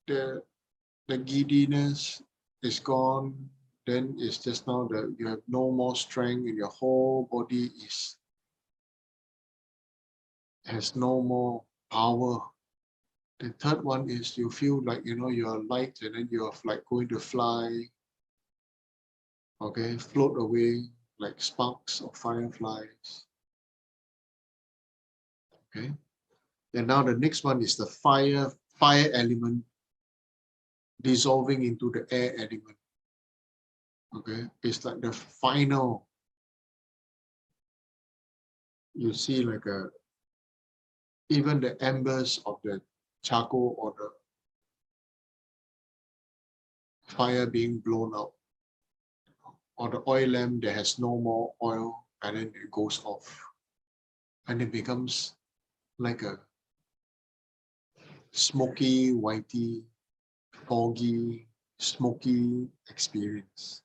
the giddiness is gone, then it's just now that you have no more strength and your whole body has no more power. The third one is you feel like, you're light and then you're like going to fly, okay, float away like sparks of fireflies. Okay. And now the next one is the fire element dissolving into the air element. Okay, it's like the final, you see like even the embers of the charcoal or the fire being blown out, or the oil lamp that has no more oil, and then it goes off and it becomes like a smoky, whitey, foggy, smoky experience.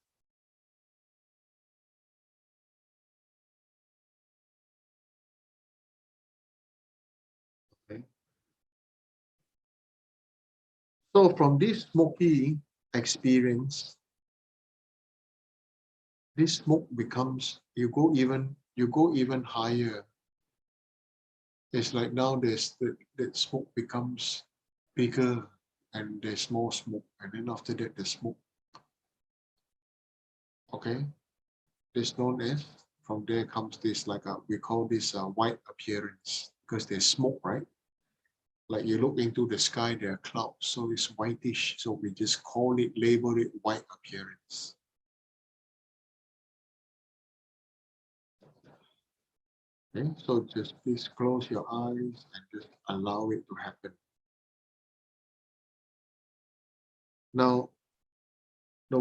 Okay. So from this smoky experience, this smoke becomes, you go even higher. It's like now that smoke becomes bigger and there's more smoke, and then after that the smoke, okay, it's known as from there comes this like we call this white appearance because there's smoke, right? Like you look into the sky, there are clouds, so it's whitish. So we just call it, label it white appearance. Okay, so just please close your eyes and just allow it to happen. Now,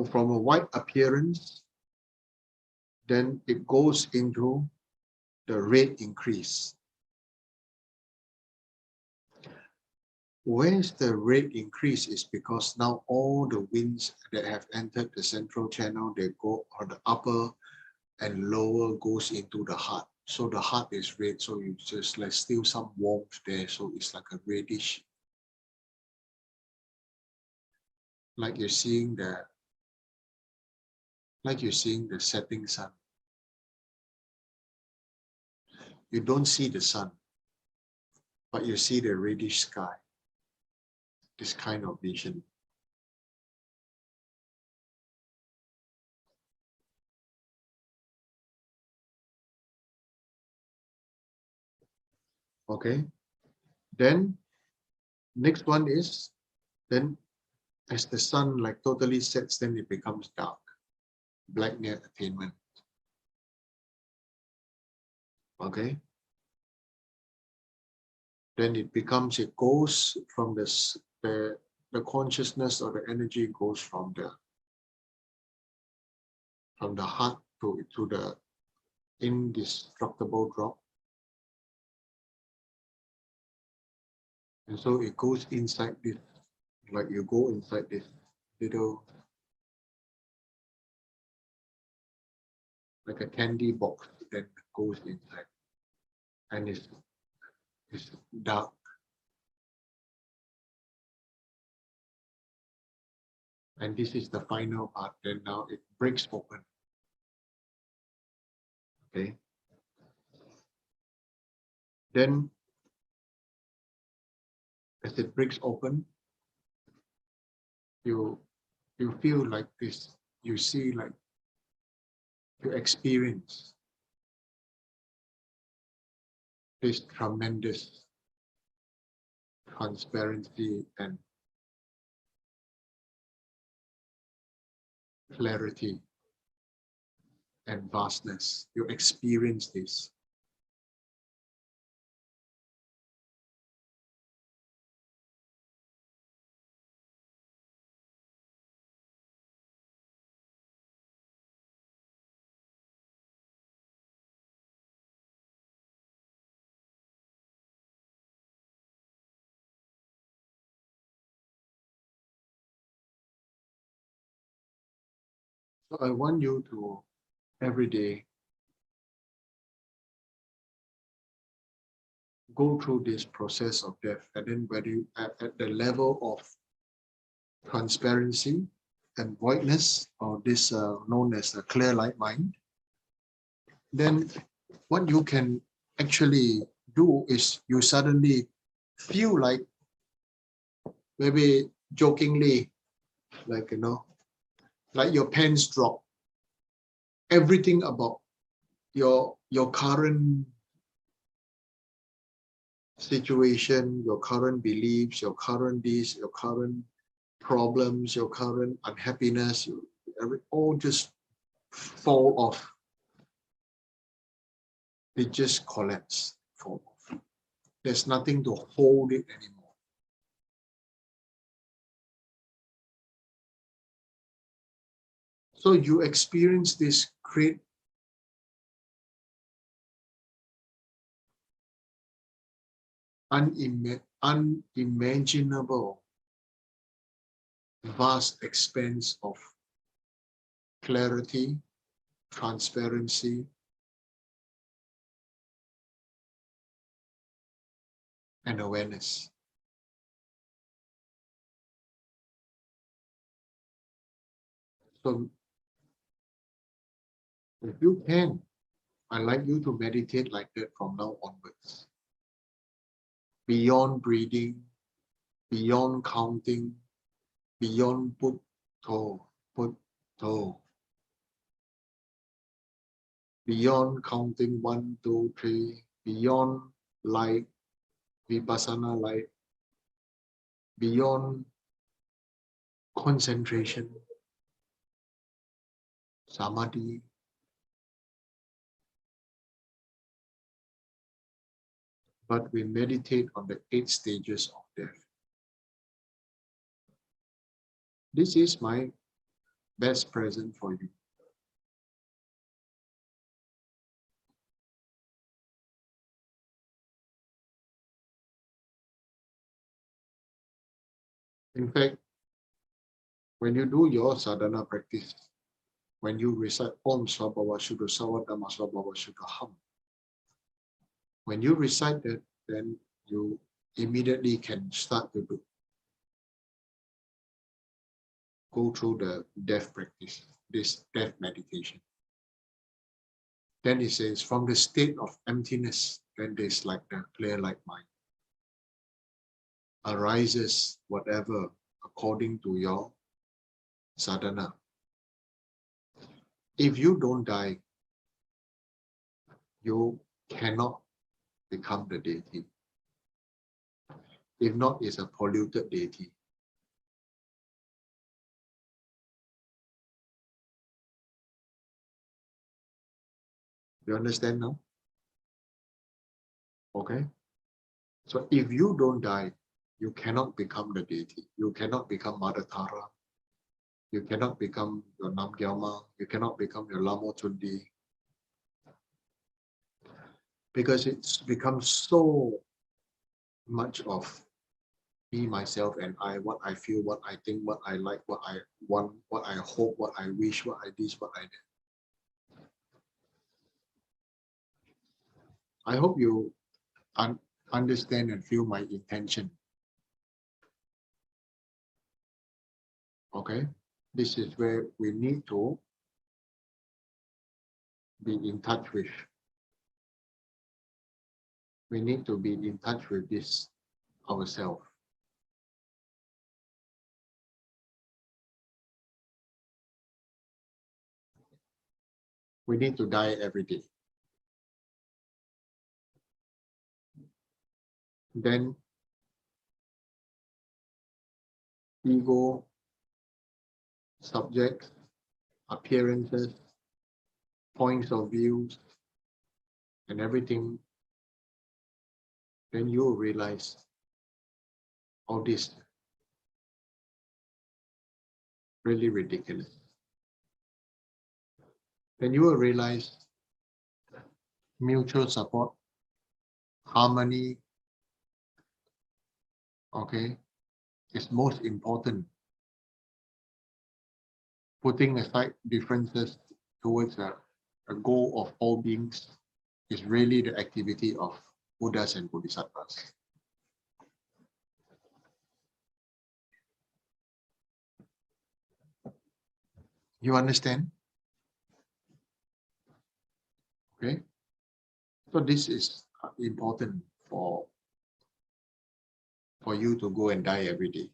from a white appearance, then it goes into the red increase. Where's the red increase is because now all the winds that have entered the central channel, they go on the upper and lower goes into the heart. So the heart is red, so you just like still some warmth there. So it's like a reddish, like you're seeing the setting sun. You don't see the sun, but you see the reddish sky. This kind of vision. Okay. Then next one is, then as the sun like totally sets, then it becomes dark, black near attainment. Okay. Then it goes from the consciousness or the energy goes from the heart to the indestructible drop. And so it goes inside this, like you go inside this little, like a candy box that goes inside. And it's dark. And this is the final part. Then now it breaks open. Okay. Then as it breaks open, you feel like this. You see, like you experience this tremendous transparency and clarity and vastness. You experience this. So I want you to every day go through this process of death, and then when you at the level of transparency and voidness, or this known as the clear light mind, then what you can actually do is you suddenly feel like, maybe jokingly, like, like your pants drop. Everything about your current situation, your current beliefs, your current this, your current problems, your current unhappiness, all just fall off. They just collapse, fall off. There's nothing to hold it anymore. So you experience this great unimaginable vast expanse of clarity, transparency, and awareness. So if you can, I'd like you to meditate like that from now onwards. Beyond breathing, beyond counting, beyond put toe. beyond counting 1, 2, 3, beyond light, vipassana light, beyond concentration, samadhi, but we meditate on the 8 stages of death. This is my best present for you. In fact, when you do your sadhana practice, when you recite Om Svabhava Shuddha Savadama Svabhava Shuddha Ham, when you recite that, then you immediately can start to go through the death practice, this death meditation. Then it says, from the state of emptiness, then there's like the clear light mind. Arises whatever according to your sadhana. If you don't die, you cannot become the deity. If not, it's a polluted deity. You understand now? Okay? So if you don't die, you cannot become the deity. You cannot become Mother Tara. You cannot become your Nam Gyalma. You cannot become your Lamo Tundi. Because it's become so much of me, myself, and I, what I feel, what I think, what I like, what I want, what I hope, what I wish, what I did, what I did. I hope you understand and feel my intention. Okay? This is where we need to be in touch with. We need to be in touch with this ourselves. We need to die every day. Then ego, subjects, appearances, points of views, and everything, then you realize all this really ridiculous. Then you will realize mutual support, harmony, okay, is most important. Putting aside differences towards a goal of all beings is really the activity of Buddhas and Bodhisattvas. You understand? Okay. So this is important for you to go and die every day.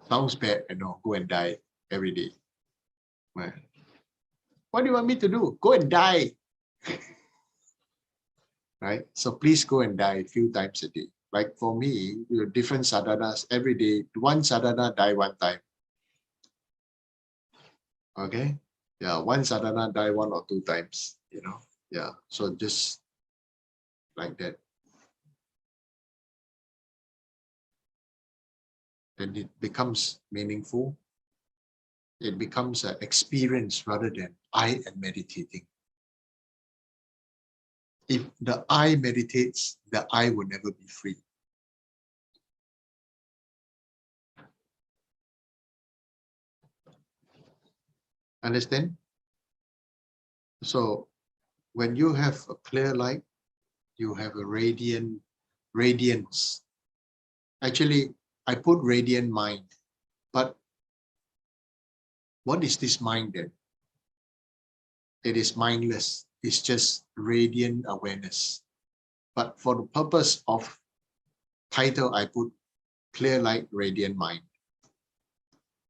Sounds bad, I know, go and die every day. Well, what do you want me to do? Go and die. Right? So please go and die a few times a day. Like for me, different sadhanas every day. One sadhana, die one time. Okay? Yeah, one sadhana, die 1 or 2 times, you know? Yeah, so just like that. Then it becomes meaningful. It becomes an experience rather than I am meditating. If the I meditates, the I will never be free. Understand? So when you have a clear light, you have a radiance. Actually, I put radiant mind, but what is this mind then? It is mindless. It's just radiant awareness. But for the purpose of title, I put clear light, radiant mind.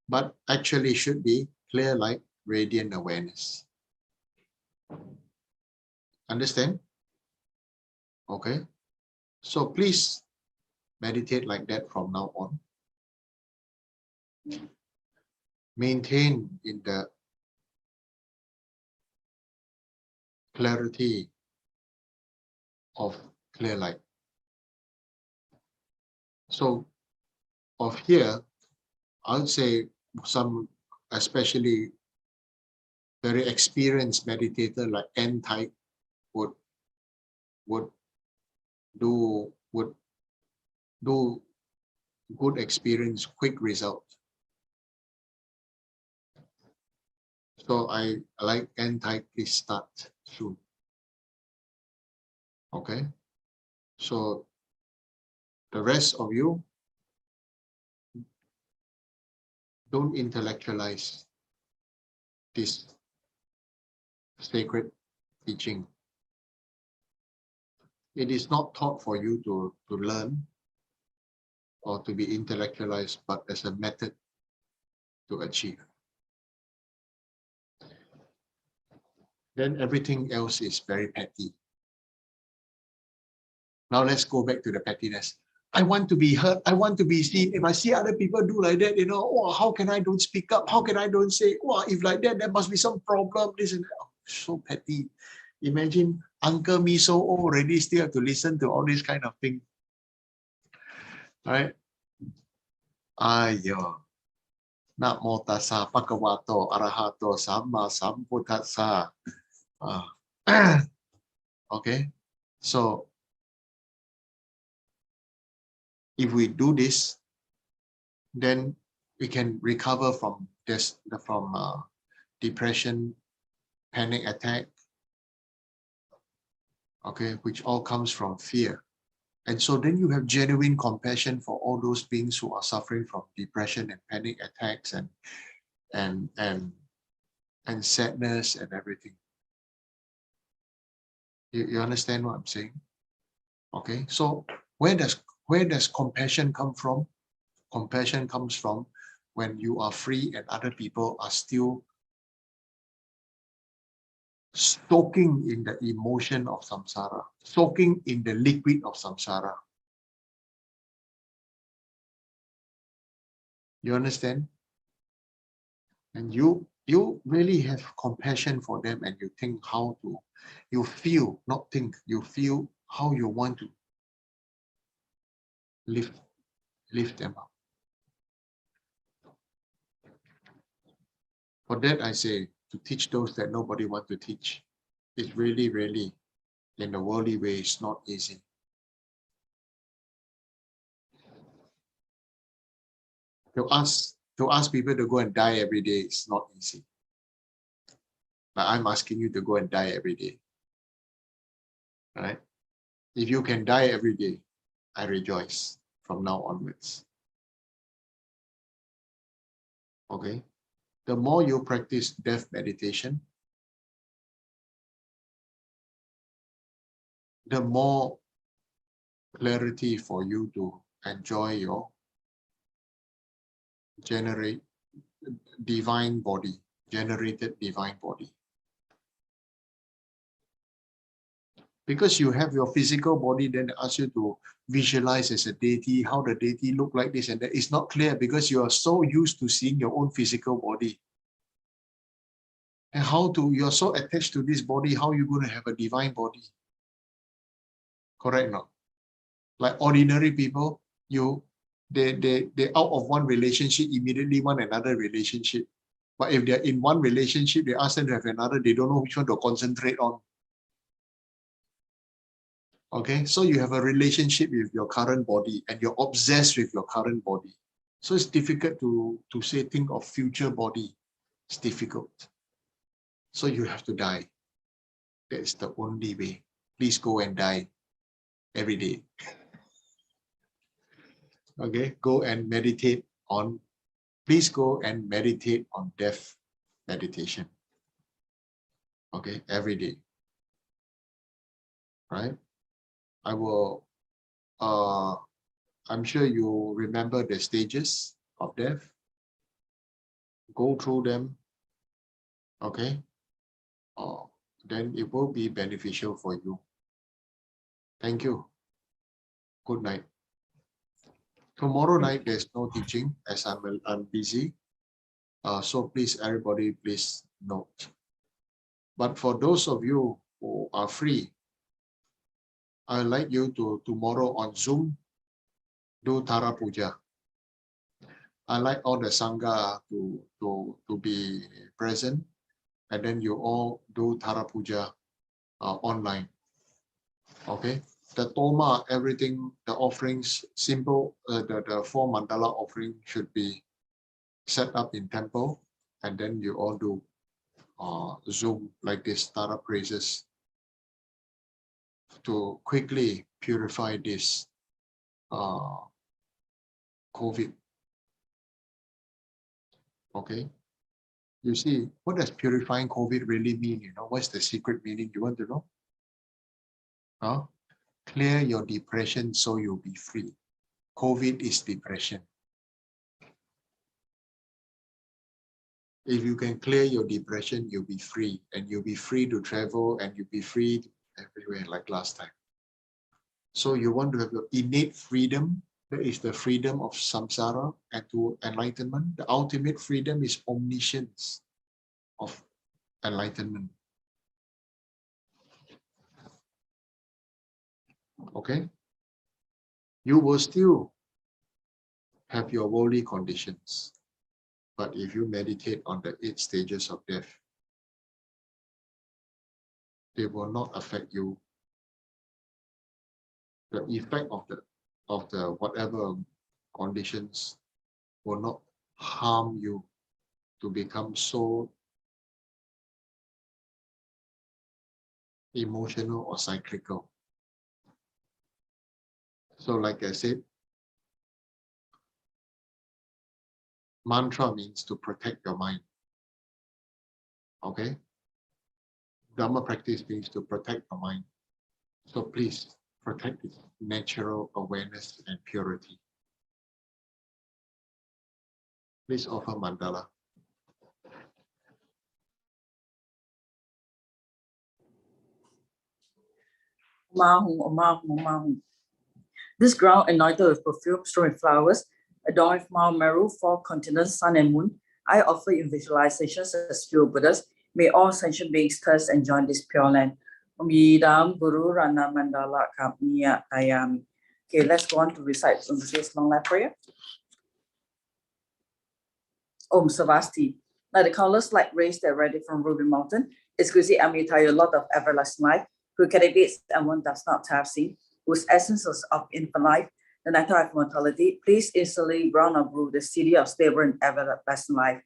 But actually should be clear light, radiant awareness. Understand? Okay. So please meditate like that from now on. Maintain in the clarity of clear light. So of here, I would say some especially very experienced meditator like N type would do good experience, quick result. So I like N type, please start soon. Okay. So the rest of you, don't intellectualize this sacred teaching. It is not taught for you to learn or to be intellectualized, but as a method to achieve. Then everything else is very petty. Now let's go back to the pettiness. I want to be heard. I want to be seen. If I see other people do like that, oh, how can I don't speak up? How can I don't say, oh, if like that, there must be some problem. This and that. Oh, so petty. Imagine Uncle me so old already still have to listen to all these kind of things. Right? Ayo. Namo tassa bhagavato arahato samma sambuddhassa. Okay. So if we do this, then we can recover from this, from depression, panic attack, okay, which all comes from fear. And so then you have genuine compassion for all those beings who are suffering from depression and panic attacks and sadness and everything. You understand what I'm saying? Okay, so where does compassion come from? Compassion comes from when you are free and other people are still soaking in the emotion of samsara, soaking in the liquid of samsara. You understand? And you really have compassion for them, and you think how to, you feel, not think, you feel how you want to lift them up. For that, I say, to teach those that nobody wants to teach, it's really, really, in the worldly way, it's not easy. To ask people to go and die every day is not easy. But I'm asking you to go and die every day. Right? If you can die every day, I rejoice from now onwards. Okay? The more you practice death meditation, the more clarity for you to enjoy your generated divine body. Because you have your physical body, then they ask you to visualize as a deity, how the deity look like this and that. It's not clear because you are so used to seeing your own physical body. And you're so attached to this body, how are you going to have a divine body? Correct not? Like ordinary people, they out of one relationship, immediately want another relationship. But if they're in one relationship, they ask them to have another, they don't know which one to concentrate on. Okay, so you have a relationship with your current body and you're obsessed with your current body. So it's difficult to say, think of future body. It's difficult. So you have to die. That's the only way. Please go and die every day. Okay, go and meditate on, please go and meditate on death meditation. Okay, every day. Right? I will, I'm sure you remember the stages of death. Go through them. Okay. then it will be beneficial for you. Thank you. Good night. Tomorrow night, there's no teaching as I'm busy. So please, everybody, please note. But for those of you who are free, I'd like you to tomorrow on Zoom do Tara Puja. I like all the Sangha to be present, and then you all do Tara Puja online. Okay? The Toma, everything, the offerings, simple, the 4 mandala offering should be set up in temple, and then you all do Zoom like this, Tara praises, to quickly purify this COVID. Okay? You see, what does purifying COVID really mean? You know, what's the secret meaning? You want to know? Huh? Clear your depression so you'll be free. COVID is depression. If you can clear your depression, you'll be free, and you'll be free to travel, and you'll be free everywhere like last time. So you want to have your innate freedom. That is the freedom of samsara and to enlightenment. The ultimate freedom is omniscience of enlightenment. Okay? You will still have your worldly conditions. But if you meditate on the 8 stages of death, they will not affect you. The effect of the whatever conditions will not harm you to become so emotional or cyclical. So like I said, mantra means to protect your mind. Okay? Dharma practice means to protect your mind. So please protect its natural awareness and purity. Please offer mandala. Mahum, Mahum, Mahum. This ground anointed with perfume, strewn with flowers, adorned with Mount Meru, 4 continents, sun and moon, I offer in visualizations as pure Buddhas. May all sentient beings thirst and join this pure land. Om Yidam Guru Rana Mandala Kapniya Tayami. Okay, let's go on to recite Rinpoche's long life prayer. Om Savasti. Like the countless light rays that radiate from Ruby Mountain, exquisite Amitai, a lot of everlasting life, who cultivates and one does not have seen, whose essence is of infinite life, the nectar of mortality, please instantly ground or brew the city of stable and everlasting life.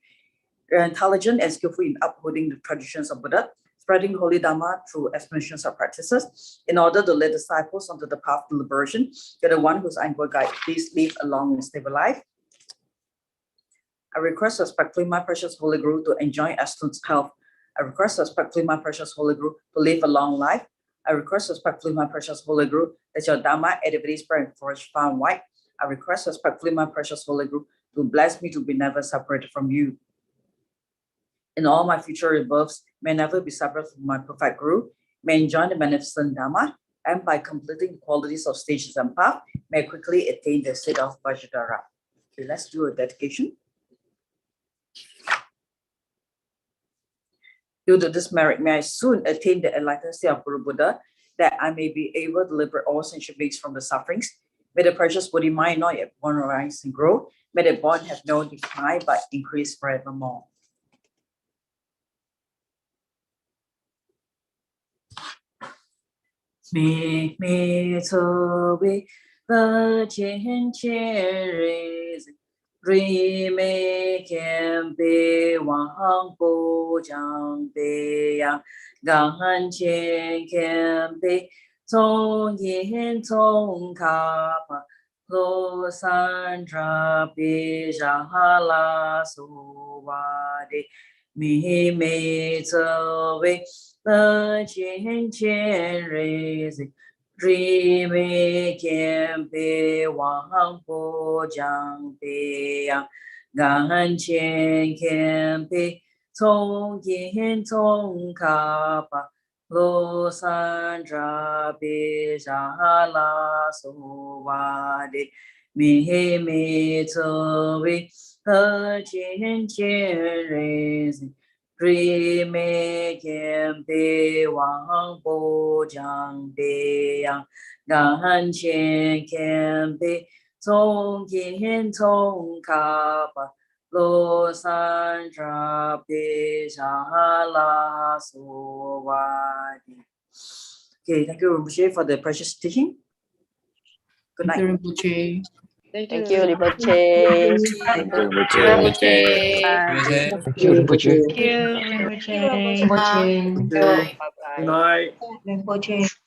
You're intelligent and skillful in upholding the traditions of Buddha, spreading holy Dharma through explanations of practices, in order to lead disciples onto the path to liberation. You're the one whose anchor guide. Please live a long and stable life. I request respectfully my precious Holy Guru to enjoy excellent health. I request respectfully my precious Holy Guru to live a long life. I request respectfully my precious Holy Guru that your Dharma activity spread and flourish far and wide. I request respectfully my precious Holy Guru to bless me to be never separated from you. In all my future rebirths, may never be separate from my perfect Guru, may enjoy the magnificent Dharma, and by completing the qualities of stages and path, may quickly attain the state of Vajradhara. Okay, let's do a dedication. Due to this merit, may I soon attain the enlightened state of Guru Buddha, that I may be able to liberate all sentient beings from the sufferings. May the precious Buddha mind not yet born arise and grow. May the born have no decline but increase forevermore. Me to be the Chen raise. Remake and be Wang Bo Jiang Be Yang Gang Chen can be Zong Yin Zong Kappa Lo Sandra Be Jahala So Wadi Mi Me Zo Wei the Chen raising Dreamy can be Wang Po Jiang Be Yang Gan Qian can be Cong Yin Cong Kappa Lo san tra pi sha la so wa de mi he mi tso vi he jian jian ren si ri me kian pe wang bo jiang pe yang gan qian kian pe cong yin cong ka pa lo san tra pi sha la so wa di. Okay, thank you Rinpoche for the precious teaching. Good Thank you, night. Rinpoche. Thank you, Rinpoche. Thank you, Rinpoche. Thank you, Rinpoche. Thank you, Rinpoche. Bye. Good night. Rinpoche.